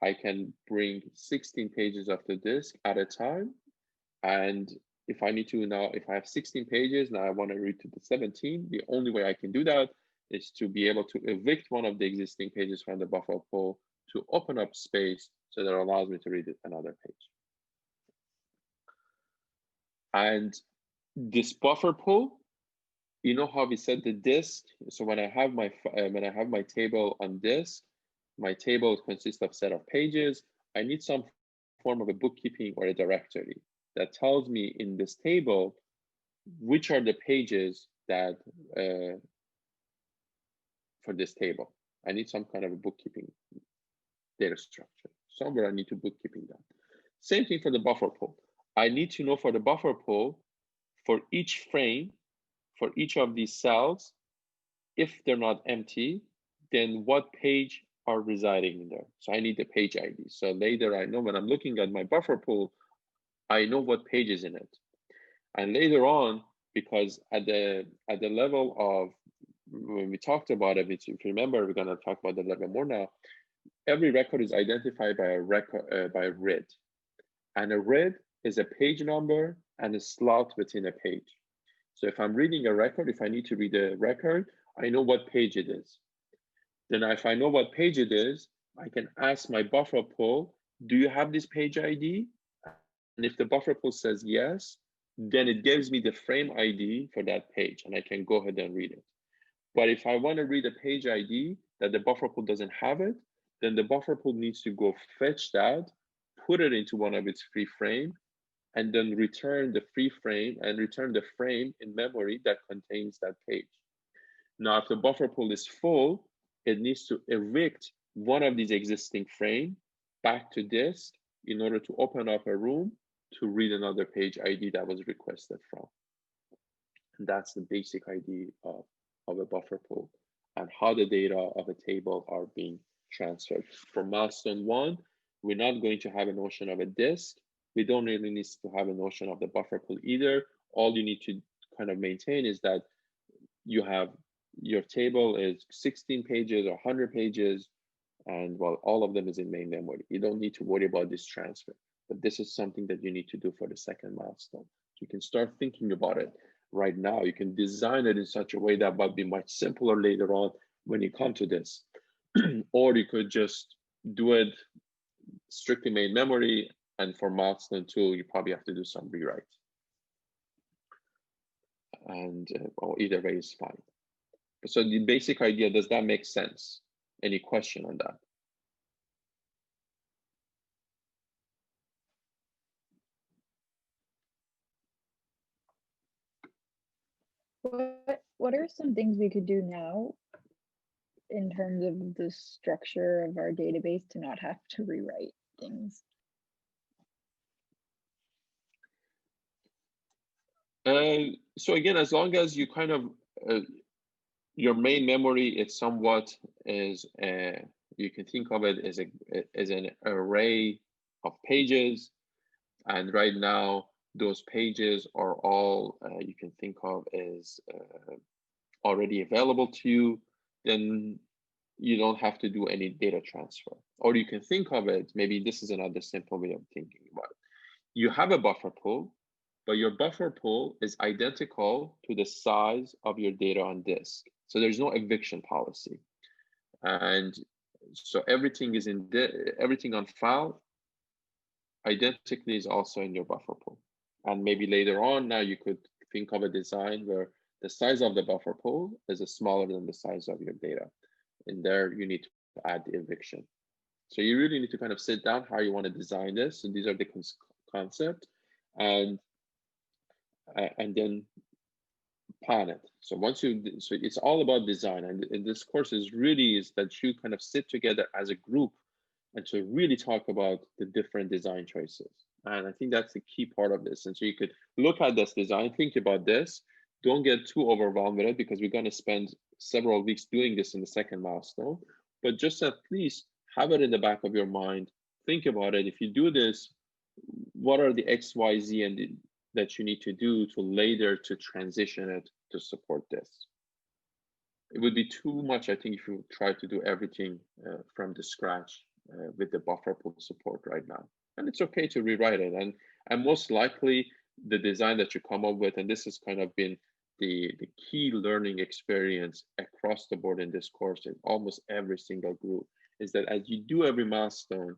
I can bring 16 pages of the disk at a time. And if I need to now, if I have 16 pages, now I want to read to the 17, the only way I can do that is to be able to evict one of the existing pages from the buffer pool to open up space so that allows me to read another page. And this buffer pool, you know how we set the disk? So when I have my table on disk, my table consists of a set of pages. I need some form of a bookkeeping or a directory that tells me in this table which are the pages that for this table. I need some kind of a bookkeeping data structure. Somewhere I need to bookkeeping that. Same thing for the buffer pool. I need to know for the buffer pool, for each frame, for each of these cells, if they're not empty, then what page are residing in there. So I need the page ID. So later I know when I'm looking at my buffer pool, I know what page is in it. And later on, because at the level of, when we talked about it, if you remember, we're gonna talk about the level more now, every record is identified by a record, by a RID. And a RID is a page number and a slot within a page. So if I'm reading a record, if I need to read a record, I know what page it is. Then if I know what page it is, I can ask my buffer pool, do you have this page ID? And if the buffer pool says yes, then it gives me the frame ID for that page and I can go ahead and read it. But if I want to read a page ID that the buffer pool doesn't have it, then the buffer pool needs to go fetch that, put it into one of its free frame, and then return the free frame and return the frame in memory that contains that page. Now, if the buffer pool is full, it needs to evict one of these existing frame back to disk in order to open up a room to read another page ID that was requested from. And that's the basic idea of a buffer pool and how the data of a table are being transferred. For milestone 1, we're not going to have a notion of a disk. We don't really need to have a notion of the buffer pool either. All you need to kind of maintain is that you have your table is 16 pages or 100 pages, and well, all of them is in main memory. You don't need to worry about this transfer, but this is something that you need to do for the second milestone. You can start thinking about it right now. You can design it in such a way that might be much simpler later on when you come to this. Or you could just do it strictly main memory, and for milestone 2, you probably have to do some rewrite. And well, either way is fine. So the basic idea, does that make sense? Any question on that? What are some things we could do now in terms of the structure of our database to not have to rewrite things? So again, as long as you kind of, your main memory is somewhat is, you can think of it as an array of pages. And right now, those pages are all you can think of as already available to you, then you don't have to do any data transfer. Or you can think of it, maybe this is another simple way of thinking about it. You have a buffer pool, but your buffer pool is identical to the size of your data on disk. So there's no eviction policy. And so everything is everything on file identically is also in your buffer pool. And maybe later on, now you could think of a design where the size of the buffer pool is smaller than the size of your data. And there you need to add the eviction. So you really need to kind of sit down how you want to design this. And these are the concepts, and then plan it. So once so it's all about design. And this course is that you kind of sit together as a group and to really talk about the different design choices. And I think that's the key part of this. And so you could look at this design, think about this. Don't get too overwhelmed with it because we're going to spend several weeks doing this in the second milestone. But just at least have it in the back of your mind. Think about it. If you do this, what are the X, Y, Z, and that you need to do to later to transition it to support this? it would be too much, I think, if you try to do everything from the scratch with the buffer pool support right now. And it's okay to rewrite it. And most likely the design that you come up with, and this has kind of been the key learning experience across the board in this course in almost every single group, is that as you do every milestone,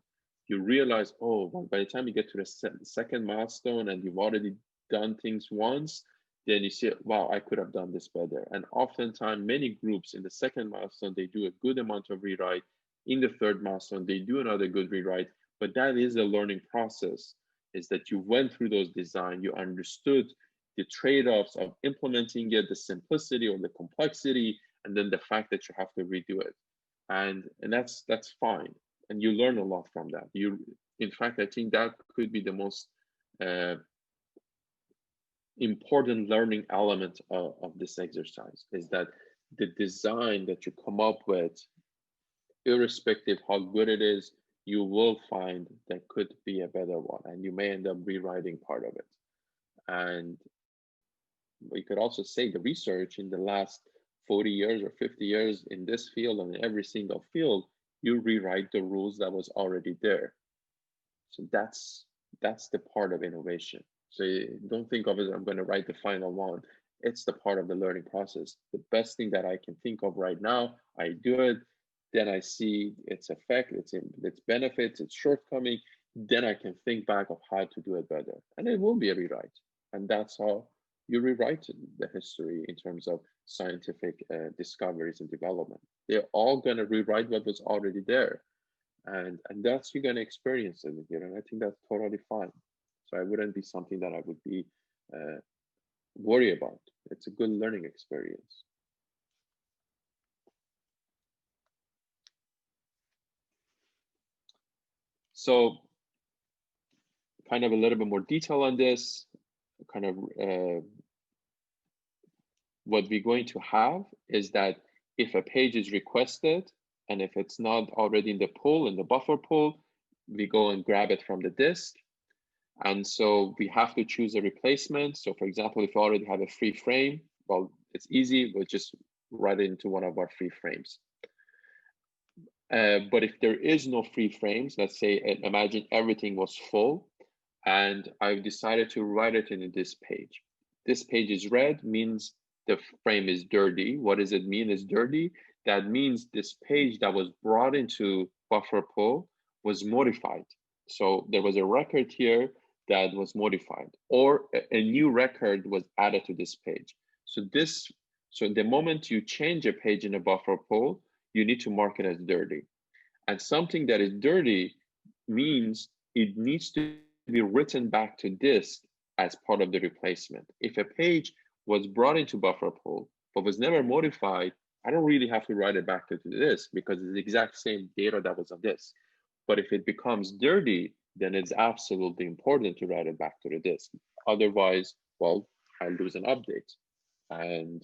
you realize, oh, well, by the time you get to the second milestone and you've already done things once, then you see, wow, I could have done this better. And oftentimes, many groups in the second milestone, they do a good amount of rewrite. In the third milestone, they do another good rewrite. But that is a learning process, is that you went through those design, you understood the trade-offs of implementing it, the simplicity or the complexity, and then the fact that you have to redo it. And that's fine. And you learn a lot from that. In fact, I think that could be the most important learning element of this exercise, is that the design that you come up with, irrespective how good it is, you will find there could be a better one, and you may end up rewriting part of it. And we could also say the research in the last 40 years or 50 years in this field and in every single field, you rewrite the rules that was already there. So that's the part of innovation. So don't think of it as I'm going to write the final one. It's the part of the learning process. The best thing that I can think of right now, I do it. Then I see its effect, its benefits, its shortcoming. Then I can think back of how to do it better. And it will be a rewrite. And that's how you rewrite the history in terms of scientific discoveries and development. They're all going to rewrite what was already there. And that's you're going to experience it here. And I think that's totally fine. So I wouldn't be something that I would be worried about. It's a good learning experience. So kind of a little bit more detail on this, kind of what we're going to have is that if a page is requested, and if it's not already in the pool, in the buffer pool, we go and grab it from the disk. And so we have to choose a replacement. So for example, if you already have a free frame, well, it's easy. We'll just write it into one of our free frames. But if there is no free frames, let's say, imagine everything was full, and I've decided to write it in this page. This page is red, means the frame is dirty. What does it mean is dirty? That means this page that was brought into buffer pool was modified. So there was a record here that was modified, or a new record was added to this page. So the moment you change a page in a buffer pool, you need to mark it as dirty. And something that is dirty means it needs to be written back to disk as part of the replacement. If a page was brought into buffer pool but was never modified, I don't really have to write it back to the disk because it's the exact same data that was on disk. But if it becomes dirty, then it's absolutely important to write it back to the disk. Otherwise, well, I lose an update, and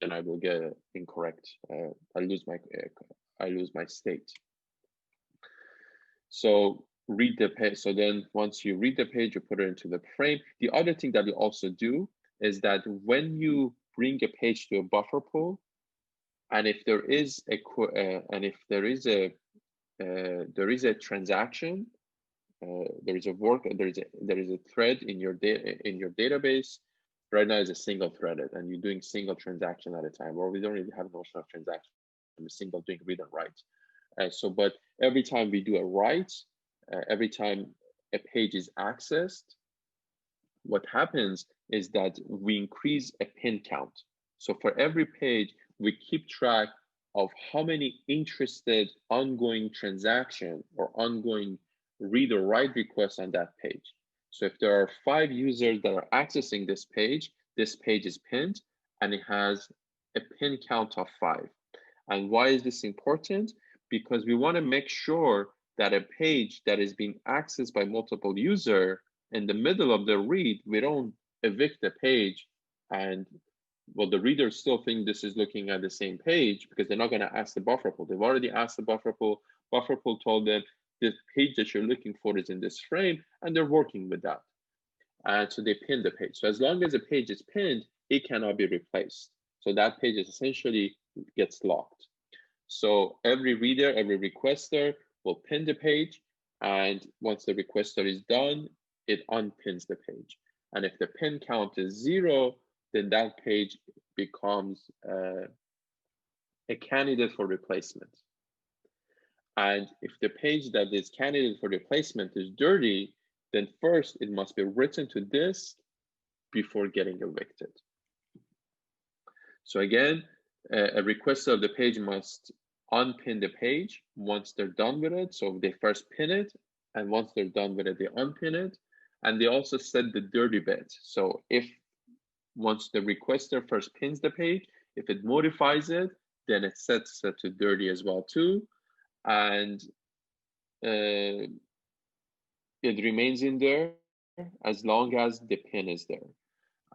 then I will get incorrect. I lose my state. So read the page. So then once you read the page, you put it into the frame. The other thing that we also do is that when you bring a page to a buffer pool, and if there is a transaction, there is a thread in your database. Right now is a single threaded, and you're doing single transaction at a time, or we don't really have a notion of transaction. We're single doing read and write. But every time we do a write, every time a page is accessed, what happens is that we increase a pin count. So for every page, we keep track of how many interested ongoing transaction or ongoing read or write requests on that page. So if there are 5 users that are accessing this page is pinned, and it has a pin count of 5. And why is this important? Because we want to make sure that a page that is being accessed by multiple users, in the middle of the read, we don't evict the page, and well, the readers still think this is looking at the same page because they're not going to ask the buffer pool. They've already asked the buffer pool. Buffer pool told them the page that you're looking for is in this frame, and they're working with that. And so they pin the page. So as long as a page is pinned, it cannot be replaced. But if a page is accessed, what happens is that So that page is essentially gets locked. So every reader, every requester will pin the page, and once the requester is done, it unpins the page. And if the pin count is 0, then that page becomes a candidate for replacement. And if the page that is candidate for replacement is dirty, then first it must be written to disk before getting evicted. So again, a requester of the page must unpin the page once they're done with it. So they first pin it, and once they're done with it, they unpin it. And they also set the dirty bit. So if once the requester first pins the page, if it modifies it, then it sets it to dirty as well too. And it remains in there as long as the pin is there.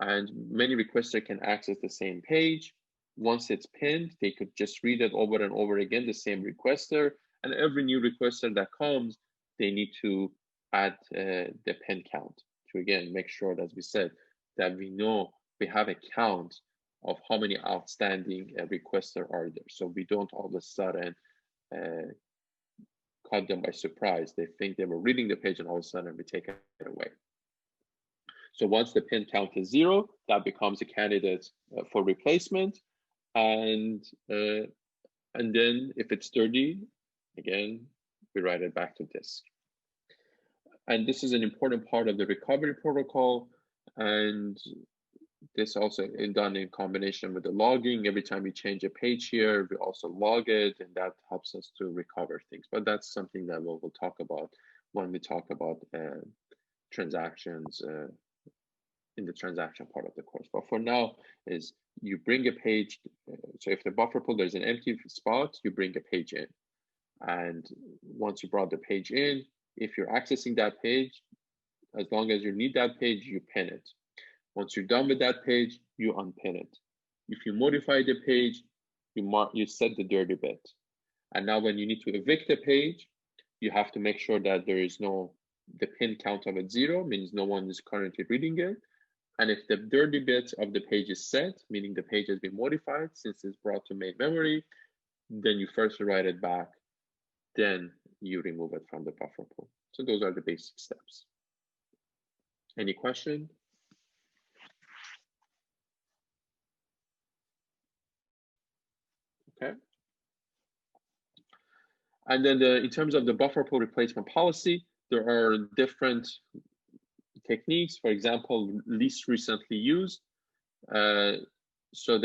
And many requesters can access the same page. Once it's pinned, they could just read it over and over again, the same requester. And every new requester that comes, they need to add the pin count to, again, make sure, as we said, that we know we have a count of how many outstanding requesters are there. So we don't all of a sudden caught them by surprise. They think they were reading the page and all of a sudden we take it away. So once the pin count is 0, that becomes a candidate for replacement. And then if it's dirty, again, we write it back to disk. And this is an important part of the recovery protocol. And this also is done in combination with the logging. Every time we change a page here, we also log it, and that helps us to recover things. But that's something that we'll talk about when we talk about transactions in the transaction part of the course. But for now, is you bring a page. So if the buffer pool, there's an empty spot, you bring a page in. And once you brought the page in, if you're accessing that page, as long as you need that page, you pin it. Once you're done with that page, you unpin it. If you modify the page, you set the dirty bit. And now when you need to evict the page, you have to make sure that there is the pin count of it 0, means no one is currently reading it. And if the dirty bit of the page is set, meaning the page has been modified since it's brought to main memory, then you first write it back, then you remove it from the buffer pool. So those are the basic steps. Any question? Okay. And then in terms of the buffer pool replacement policy, there are different techniques. For example, least recently used. So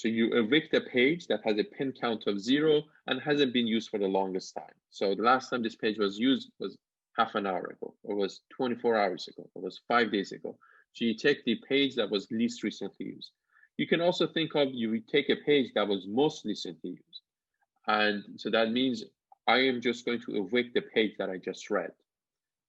you evict a page that has a pin count of 0 and hasn't been used for the longest time. So the last time this page was used was half an hour ago, or was 24 hours ago, or was 5 days ago. So you take the page that was least recently used. You can also think of, you take a page that was most recently used. And so that means I am just going to evict the page that I just read.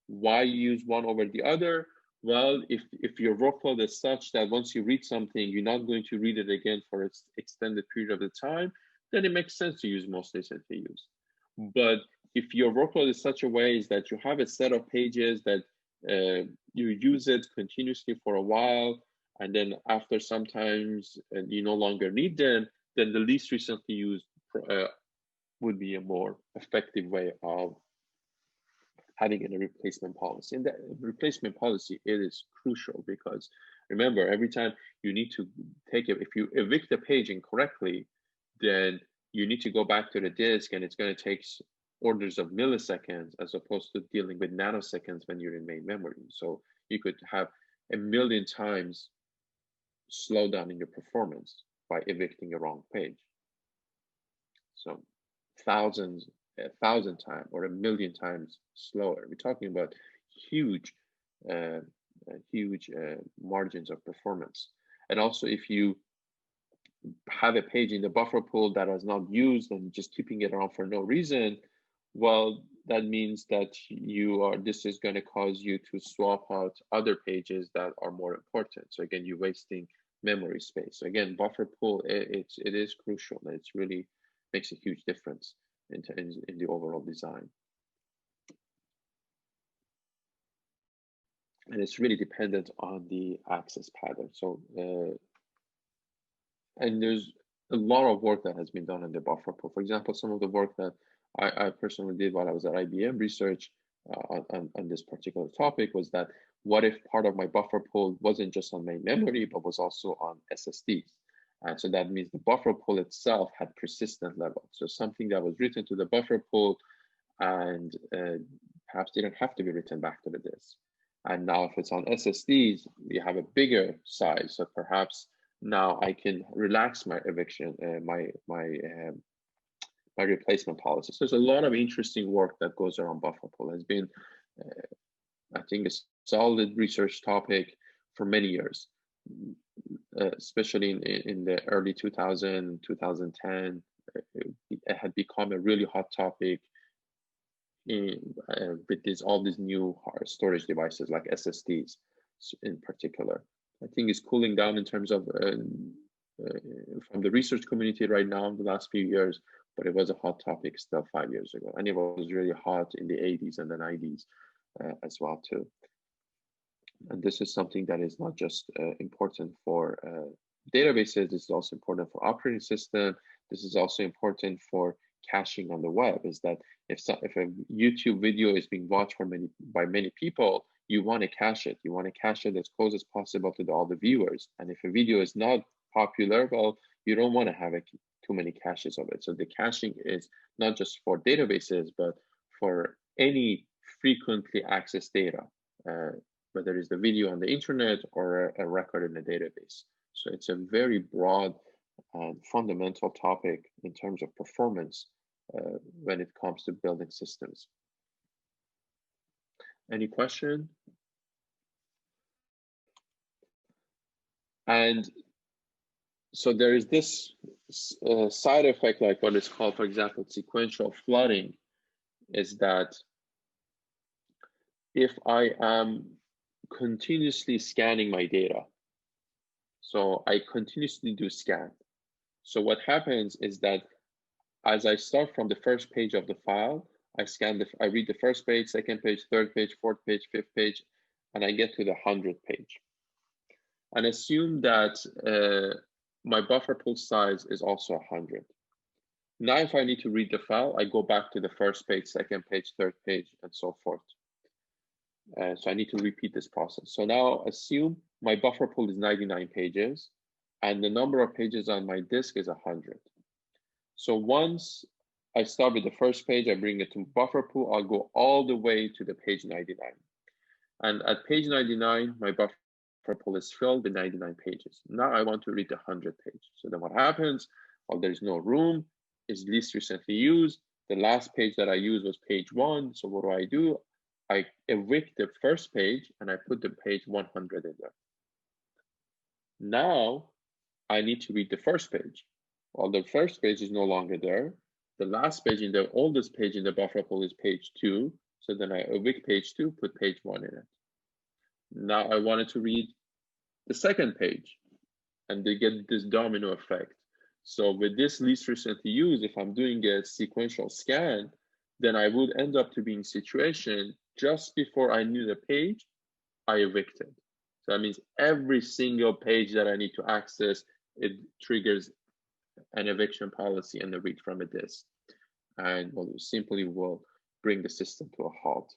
Why use one over the other? Well, if your workload is such that once you read something, you're not going to read it again for an extended period of the time, then it makes sense to use most recently used. But if your workload is such a way is that you have a set of pages that you use it continuously for a while, and then after sometimes you no longer need them, then the least recently used would be a more effective way of having a replacement policy. And that replacement policy, it is crucial because remember, every time you need to take it, if you evict a page incorrectly, then you need to go back to the disk and it's going to take orders of milliseconds as opposed to dealing with nanoseconds when you're in main memory. So you could have 1,000,000 times slowdown in your performance by evicting a wrong page. So 1,000 times or 1,000,000 times slower. We're talking about huge margins of performance. And also, if you have a page in the buffer pool that is not used and just keeping it around for no reason, well, that means that this is going to cause you to swap out other pages that are more important. So again, you're wasting memory space. So again, buffer pool, it is crucial. It's really makes a huge difference in the overall design. And it's really dependent on the access pattern. So and there's a lot of work that has been done in the buffer pool. For example, some of the work that I personally did while I was at IBM research on this particular topic was that what if part of my buffer pool wasn't just on main memory, but was also on SSDs? And so that means the buffer pool itself had persistent level. So something that was written to the buffer pool and perhaps didn't have to be written back to the disk. And now if it's on SSDs, we have a bigger size. So perhaps now I can relax my eviction, my replacement policy. So there's a lot of interesting work that goes around buffer pool. Has been, I think, a solid research topic for many years, especially in the early 2010. It had become a really hot topic with all these new storage devices like SSDs in particular. I think it's cooling down in terms of from the research community right now in the last few years, but it was a hot topic still 5 years ago. And it was really hot in the 80s and the 90s as well too. And this is something that is not just important for databases, this is also important for operating system. This is also important for caching on the web, is that if a YouTube video is being watched by many people, you want to cache it. You want to cache it as close as possible to all the viewers. And if a video is not popular, well, you don't want to have too many caches of it. So the caching is not just for databases, but for any frequently accessed data, whether it's the video on the internet or a record in a database. So it's a very broad and fundamental topic in terms of performance when it comes to building systems. Any question? And so there is this side effect, like what is called, for example, sequential flooding, is that if I am continuously scanning my data, so I continuously do scan. So what happens is that as I start from the first page of the file, I read the first page, second page, third page, fourth page, fifth page, and I get to the 100th page. And assume that my buffer pool size is also 100. Now, if I need to read the file, I go back to the first page, second page, third page, and so forth. So I need to repeat this process. So now assume my buffer pool is 99 pages, and the number of pages on my disk is 100. So once I start with the first page, I bring it to buffer pool, I'll go all the way to the page 99. And at page 99, my buffer pool is filled with 99 pages. Now I want to read the 100th page. So then what happens? Well, there's no room, it's least recently used. The last page that I used was page 1. So what do? I evict the first page and I put the page 100 in there. Now I need to read the first page. Well, the first page is no longer there. The last page in the oldest page in the buffer pool is page 2. So then I evict page 2, put page 1 in it. Now I wanted to read the second page, and they get this domino effect. So with this least recently used, if I'm doing a sequential scan, then I would end up to be in situation just before I knew the page, I evicted. So that means every single page that I need to access, it triggers an eviction policy and a read from a disk. And well, it simply will bring the system to a halt.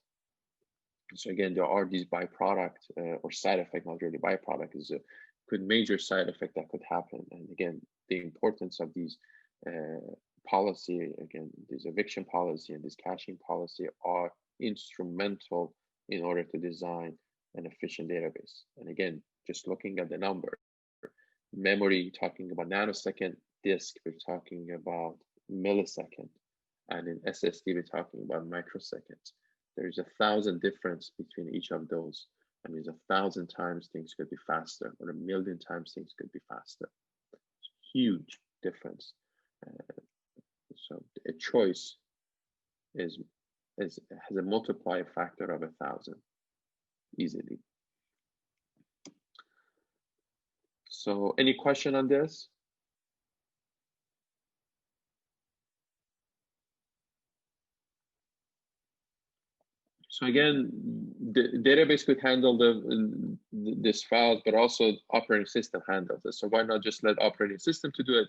So again, there are these byproduct or side effect, not really byproduct, is a major side effect that could happen. And again, the importance of these policy, again, this eviction policy and this caching policy are instrumental in order to design an efficient database. And again, just looking at the number, memory, talking about nanosecond, disk, we're talking about millisecond, and in SSD, we're talking about microseconds. There's 1,000 difference between each of those. That means 1,000 times things could be faster, or 1,000,000 times things could be faster. Huge difference. So a choice has a multiplier factor of 1,000 easily. So any question on this? So again, the database could handle this files, but also operating system handles it. So why not just let operating system to do it?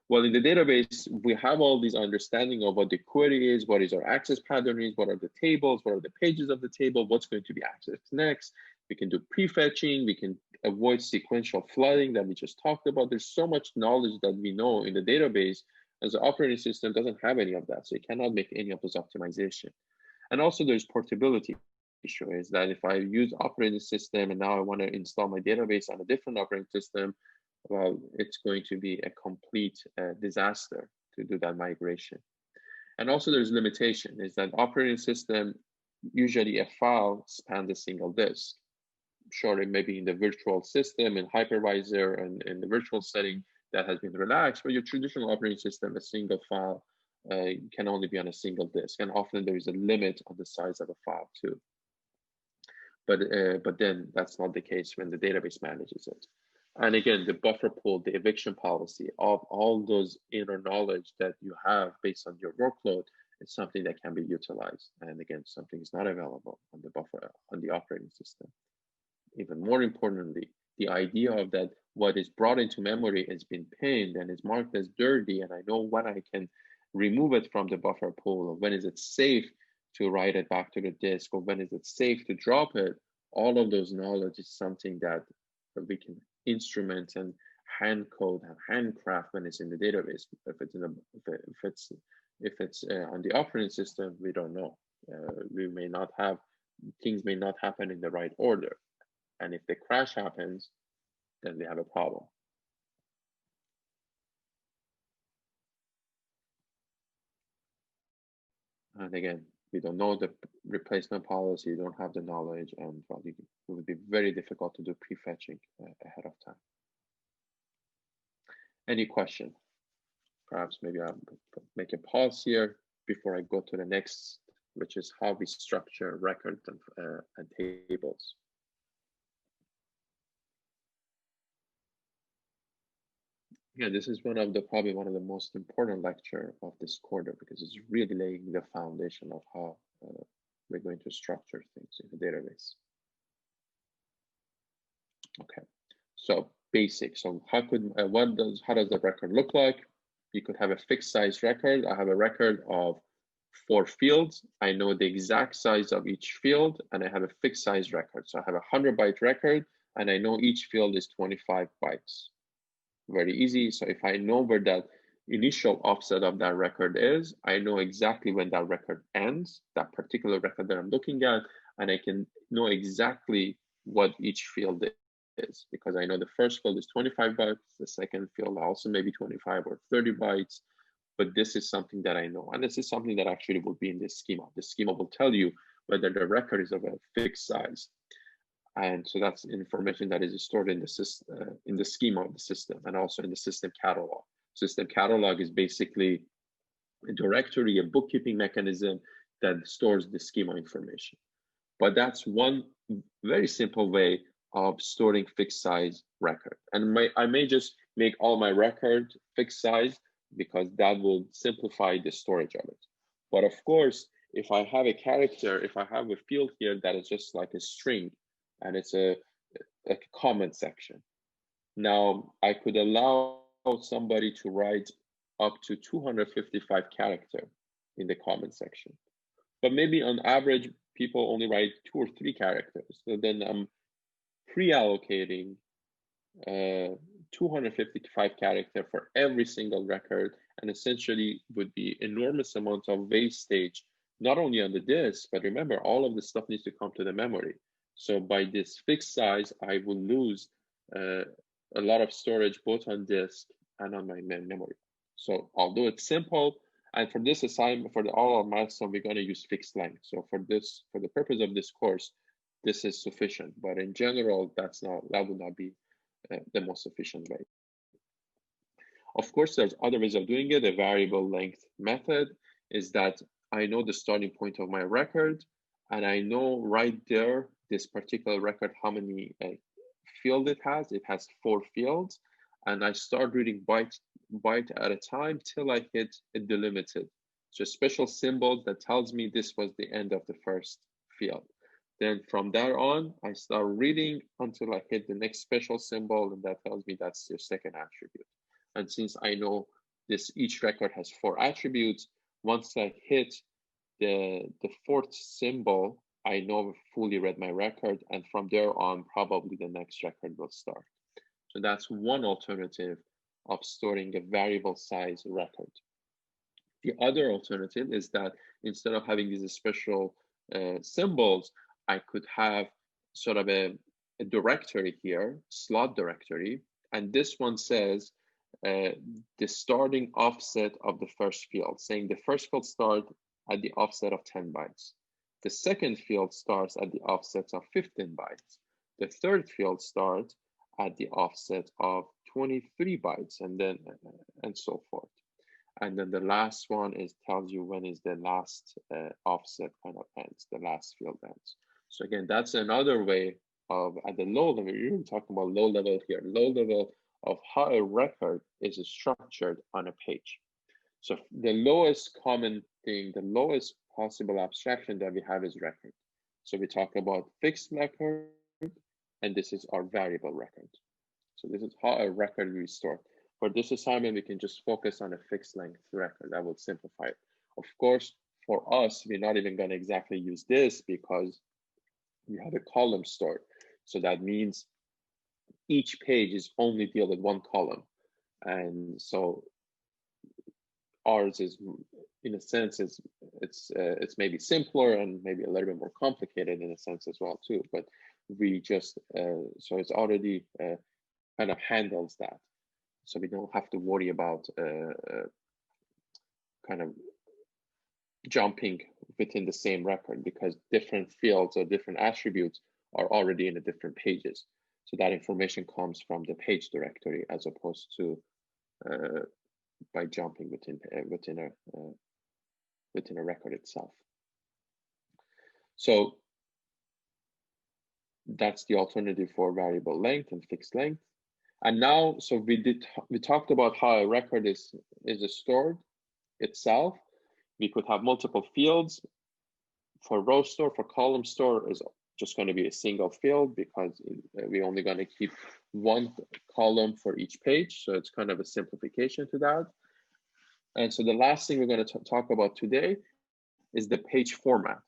Well, in the database, we have all these understanding of what the query is, what is our access pattern is, what are the tables, what are the pages of the table, what's going to be accessed next. We can do prefetching, we can avoid sequential flooding that we just talked about. There's so much knowledge that we know in the database, as the operating system doesn't have any of that, so it cannot make any of those optimization. And also there's portability issue, is that if I use operating system and now I want to install my database on a different operating system, well, it's going to be a complete disaster to do that migration. And also there's limitation, is that operating system, usually a file spans a single disk. Sure, it may be in the virtual system, in hypervisor, and in the virtual setting that has been relaxed, but your traditional operating system, a single file can only be on a single disk. And often there is a limit on the size of a file too. But then that's not the case when the database manages it. And again, the buffer pool, the eviction policy, of all those inner knowledge that you have based on your workload, is something that can be utilized. And again, something is not available on the buffer, on the operating system. Even more importantly, the idea of that what is brought into memory has been pinned and is marked as dirty, and I know when I can remove it from the buffer pool, or when is it safe to write it back to the disk, or when is it safe to drop it. All of those knowledge is something that we can instrument and hand code and handcraft when it's in the database. If it's in if it's on the operating system, we don't know. We may not have, things may not happen in the right order, and if the crash happens, then we have a problem. And again, we don't know the replacement policy, you don't have the knowledge, and well, it would be very difficult to do prefetching ahead of time. Any question? Perhaps maybe I'll make a pause here before I go to the next, which is how we structure records and tables. Yeah, this is probably one of the most important lecture of this quarter, because it's really laying the foundation of how we're going to structure things in the database. Okay, so basic. So how does the record look like? You could have a fixed size record. I have a record of 4 fields. I know the exact size of each field, and I have a fixed size record. So I have a 100-byte record, and I know each field is 25 bytes. Very easy. So if I know where that initial offset of that record is, I know exactly when that record ends, that particular record that I'm looking at, and I can know exactly what each field is, because I know the first field is 25 bytes, the second field also maybe 25 or 30 bytes, but this is something that I know. And this is something that actually will be in this schema. The schema will tell you whether the record is of a fixed size. And so that's information that is stored in the system, in the schema of the system, and also in the system catalog. System catalog is basically a directory, a bookkeeping mechanism that stores the schema information. But that's one very simple way of storing fixed size record. And I may just make all my record fixed size, because that will simplify the storage of it. But of course, if I have a character, if I have a field here that is just like a string, and it's a comment section. Now, I could allow somebody to write up to 255 characters in the comment section. But maybe on average, people only write 2 or 3 characters. So then I'm pre-allocating 255 characters for every single record, and essentially would be enormous amount of wastage, not only on the disk, but remember, all of the stuff needs to come to the memory. So by this fixed size, I will lose a lot of storage both on disk and on my memory. So although it's simple, and for this assignment, for all our milestone, we're going to use fixed length. So for the purpose of this course, this is sufficient. But in general, that would not be the most efficient way. Of course, there's other ways of doing it. A variable length method is that I know the starting point of my record, and I know right there, this particular record, how many field it has. It has 4 fields, and I start reading byte at a time till I hit a delimited. So a special symbol that tells me this was the end of the first field. Then from there on, I start reading until I hit the next special symbol, and that tells me that's your second attribute. And since I know each record has 4 attributes, once I hit the fourth symbol, I know I've fully read my record, and from there on, probably the next record will start. So that's one alternative of storing a variable size record. The other alternative is that instead of having these special symbols, I could have sort of a directory here, slot directory, and this one says the starting offset of the first field, saying the first field starts at the offset of 10 bytes. The second field starts at the offset of 15 bytes. The third field starts at the offset of 23 bytes, and then and so forth. And then the last one tells you when is the last offset kind of ends, the last field ends. So again, that's another way of, at the low level, you're talking about low level here, low level of how a record is structured on a page. So the lowest common thing, the lowest possible abstraction that we have is record. So we talk about fixed record, and this is our variable record. So this is how a record we store. For this assignment, we can just focus on a fixed length record. That will simplify it. Of course, for us, we're not even going to exactly use this because we have a column stored. So that means each page is only deal with one column. And so ours is, in a sense, it's maybe simpler and maybe a little bit more complicated in a sense as well too. But we just, so it's already kind of handles that. So we don't have to worry about kind of jumping within the same record because different fields or different attributes are already in the different pages. So that information comes from the page directory as opposed to by jumping within a record itself. So that's the alternative for variable length and fixed length. And now, so we talked about how a record is stored itself. We could have multiple fields. For row store, for column store is just going to be a single field because we're only going to keep one column for each page. So it's kind of a simplification to that. And so the last thing we're going to talk about today is the page format.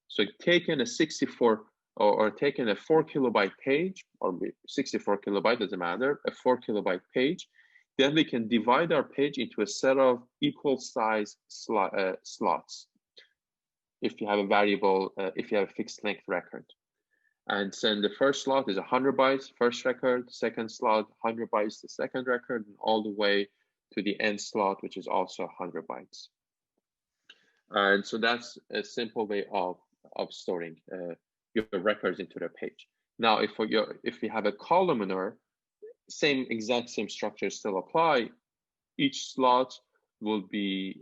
So taking a 64 or taking a 4 kilobyte page, or 64 kilobyte, doesn't matter, a 4 kilobyte page, then we can divide our page into a set of equal size slots. If you have a variable, if you have a fixed length record. And then the first slot is 100 bytes, first record, second slot, 100 bytes, the second record, and all the way to the end slot, which is also 100 bytes. And so that's a simple way of storing your records into the page. Now, if you have a columnar, exact same structures still apply. Each slot will be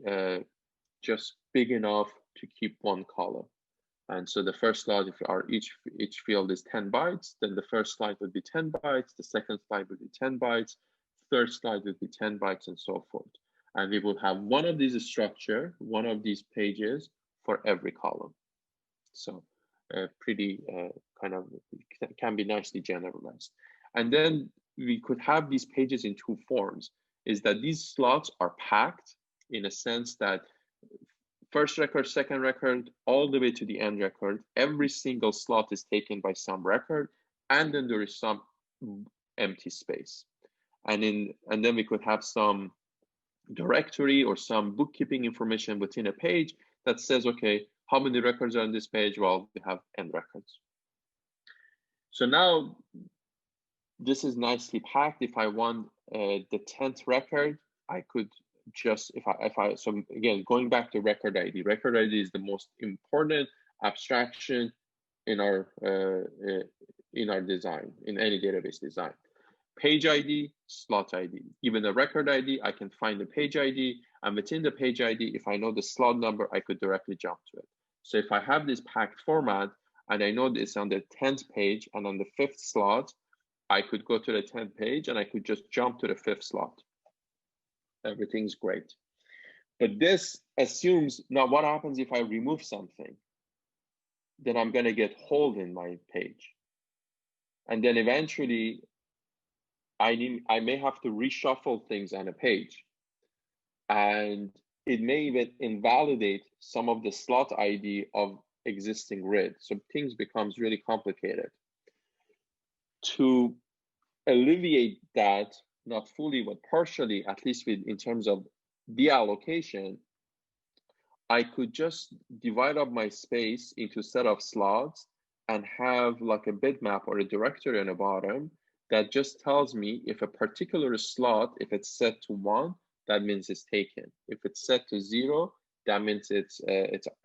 just big enough to keep one column. And so the first slot, each field is 10 bytes, then the first slide would be 10 bytes, the second slide would be 10 bytes, third slide would be 10 bytes, and so forth. And we will have one of these structure, one of these pages for every column. So pretty kind of can be nicely generalized. And then we could have these pages in two forms, is that these slots are packed in a sense that first record, second record, all the way to the end record, every single slot is taken by some record, and then there is some empty space. And then we could have some directory or some bookkeeping information within a page that says, okay, how many records are on this page? Well, we have n records. So now this is nicely packed. If I want the 10th record, I could just, so again, going back to record ID is the most important abstraction in our design, in any database design. Page ID, slot ID. Even the record ID, I can find the page ID, and within the page ID, if I know the slot number, I could directly jump to it. So if I have this packed format, and I know this on the 10th page and on the 5th slot, I could go to the 10th page and I could just jump to the 5th slot. Everything's great. But this assumes, now what happens if I remove something? then I'm going to get hold in my page. And then eventually I may have to reshuffle things on a page. And it may even invalidate some of the slot ID of existing grid. So things becomes really complicated. To alleviate that, not fully, but partially, at least in terms of deallocation, I could just divide up my space into a set of slots and have like a bitmap or a directory on the bottom that just tells me if a particular slot, if it's set to 1, that means it's taken. If it's set to 0, that means it's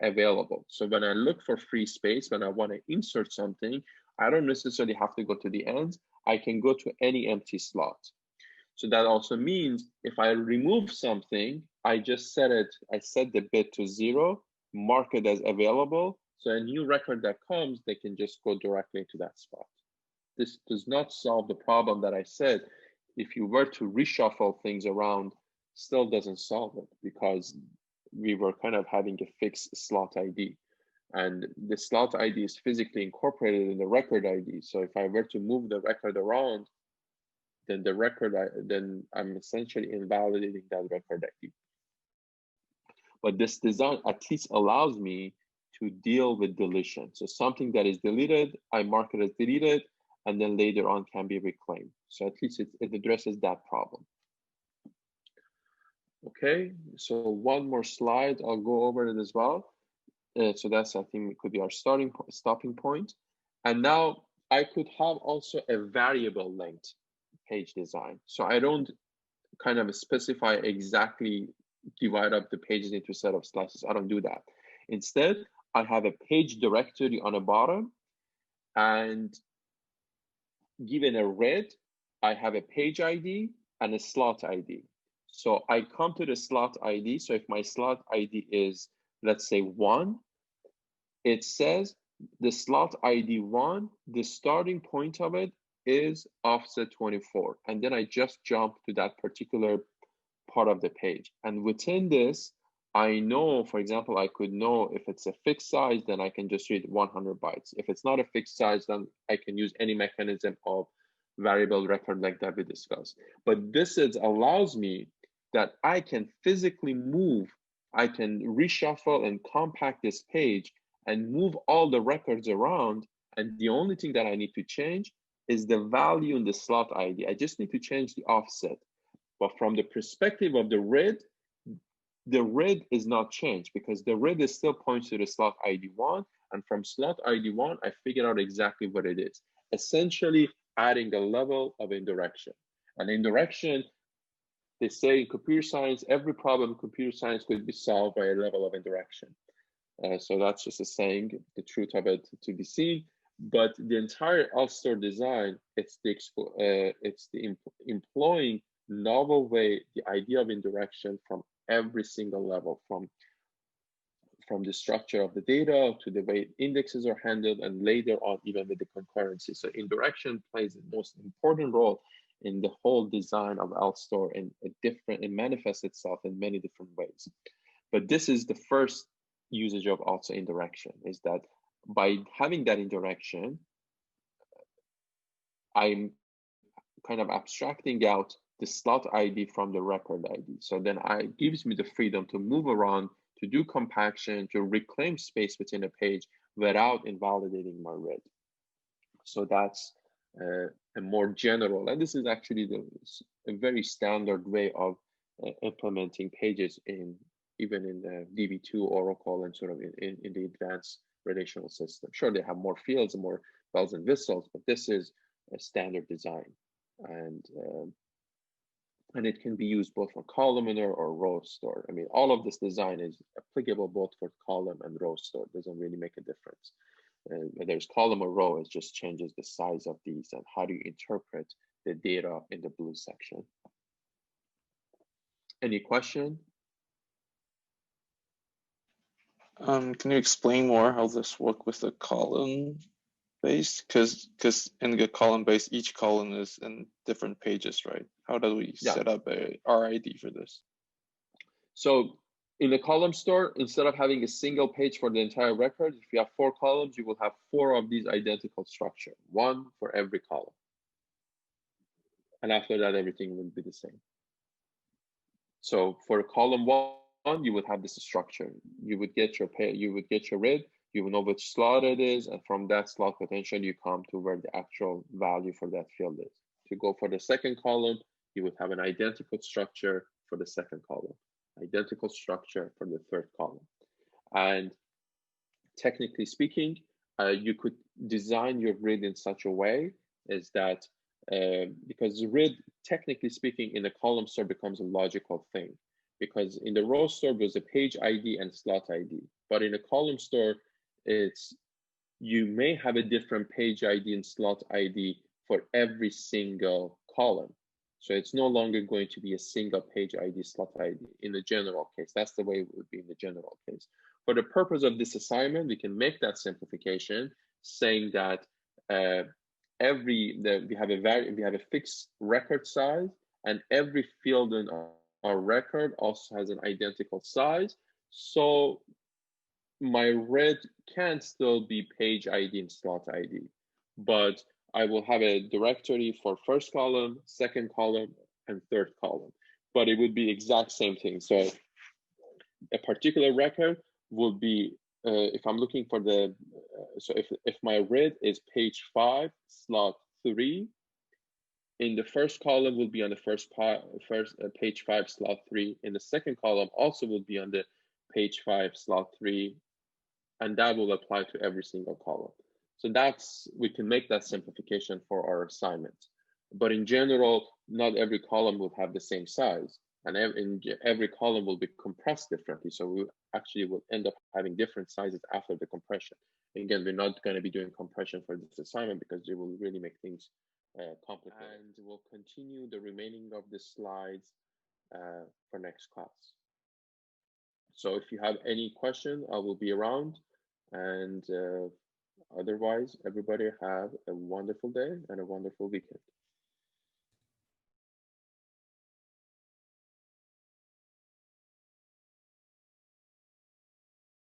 available. So when I look for free space, when I want to insert something, I don't necessarily have to go to the end. I can go to any empty slot. So that also means if I remove something, I just set the bit to 0, mark it as available. So a new record that comes, they can just go directly to that spot. This does not solve the problem that I said. If you were to reshuffle things around, still doesn't solve it, because we were kind of having a fixed slot ID. And the slot ID is physically incorporated in the record ID. So if I were to move the record around, then I'm essentially invalidating that record ID. But this design at least allows me to deal with deletion. So something that is deleted, I mark it as deleted, and then later on can be reclaimed. So at least it addresses that problem. Okay, so one more slide, I'll go over it as well. So that's, I think, it could be our stopping point. And now I could have also a variable length page design. So I don't kind of specify exactly divide up the pages into a set of slices. I don't do that. Instead, I have a page directory on the bottom, and given a red, I have a page ID and a slot ID. So I come to the slot ID. So if my slot ID is, let's say 1, it says the slot ID 1, the starting point of it is offset 24. And then I just jump to that particular part of the page. And within this, I know, for example, I could know if it's a fixed size, then I can just read 100 bytes. If it's not a fixed size, then I can use any mechanism of variable record length that we discussed. But this allows me that I can physically move, I can reshuffle and compact this page and move all the records around. And the only thing that I need to change is the value in the slot ID. I just need to change the offset. But from the perspective of the red is not changed, because the red is still points to the slot ID 1. And from slot ID 1, I figured out exactly what it is, essentially adding a level of indirection. And indirection, they say in computer science, every problem in computer science could be solved by a level of indirection. So that's just a saying, the truth of it to be seen. But the entire alt-store design, it's the employing novel way, the idea of indirection from every single level, from the structure of the data to the way indexes are handled, and later on even with the concurrency. So indirection plays the most important role in the whole design of alt-store, and it manifests itself in many different ways. But this is the first usage of also indirection, is that by having that indirection, I'm kind of abstracting out the slot ID from the record ID. So then it gives me the freedom to move around, to do compaction, to reclaim space within a page without invalidating my red. So that's a more general, and this is actually a very standard way of implementing pages even in the DB2, Oracle, and sort of in the advanced relational system. Sure, they have more fields and more bells and whistles, but this is a standard design. And it can be used both for columnar or row store. I mean, all of this design is applicable both for column and row store. It doesn't really make a difference. Whether it's column or row, it just changes the size of these and how do you interpret the data in the blue section. Any question? Can you explain more how this works with the column base? Because in the column base, each column is in different pages, right? How do we set up a RID for this? So In the column store, instead of having a single page for the entire record, if you have 4 columns, you will have 4 of these identical structure, 1 for every column. And after that, everything will be the same. So for column 1, you would have this structure. You would get your read, you will know which slot it is, and from that slot potential, you come to where the actual value for that field is. To go for the second column, you would have an identical structure for the second column, identical structure for the third column. And technically speaking, you could design your grid in such a way is that because the grid, technically speaking, in the column store becomes a logical thing. Because in the row store, there's a page ID and slot ID. But in a column store, you may have a different page ID and slot ID for every single column. So it's no longer going to be a single page ID, slot ID in the general case. That's the way it would be in the general case. For the purpose of this assignment, we can make that simplification, saying that we have a fixed record size, and every field in our record also has an identical size. So my read can still be page ID and slot ID, but I will have a directory for first column, second column, and third column, but it would be exact same thing. So a particular record will be, if I'm looking for the, so if my read is page 5, slot 3, in the first column will be on the page 5, slot 3. In the second column also will be on the page 5, slot 3, and that will apply to every single column. So we can make that simplification for our assignment. But in general, not every column will have the same size, and every column will be compressed differently. So we actually will end up having different sizes after the compression. Again, we're not going to be doing compression for this assignment because it will really make things complicated. And we'll continue the remaining of the slides for next class. So if you have any question, I will be around. And otherwise, everybody have a wonderful day and a wonderful weekend.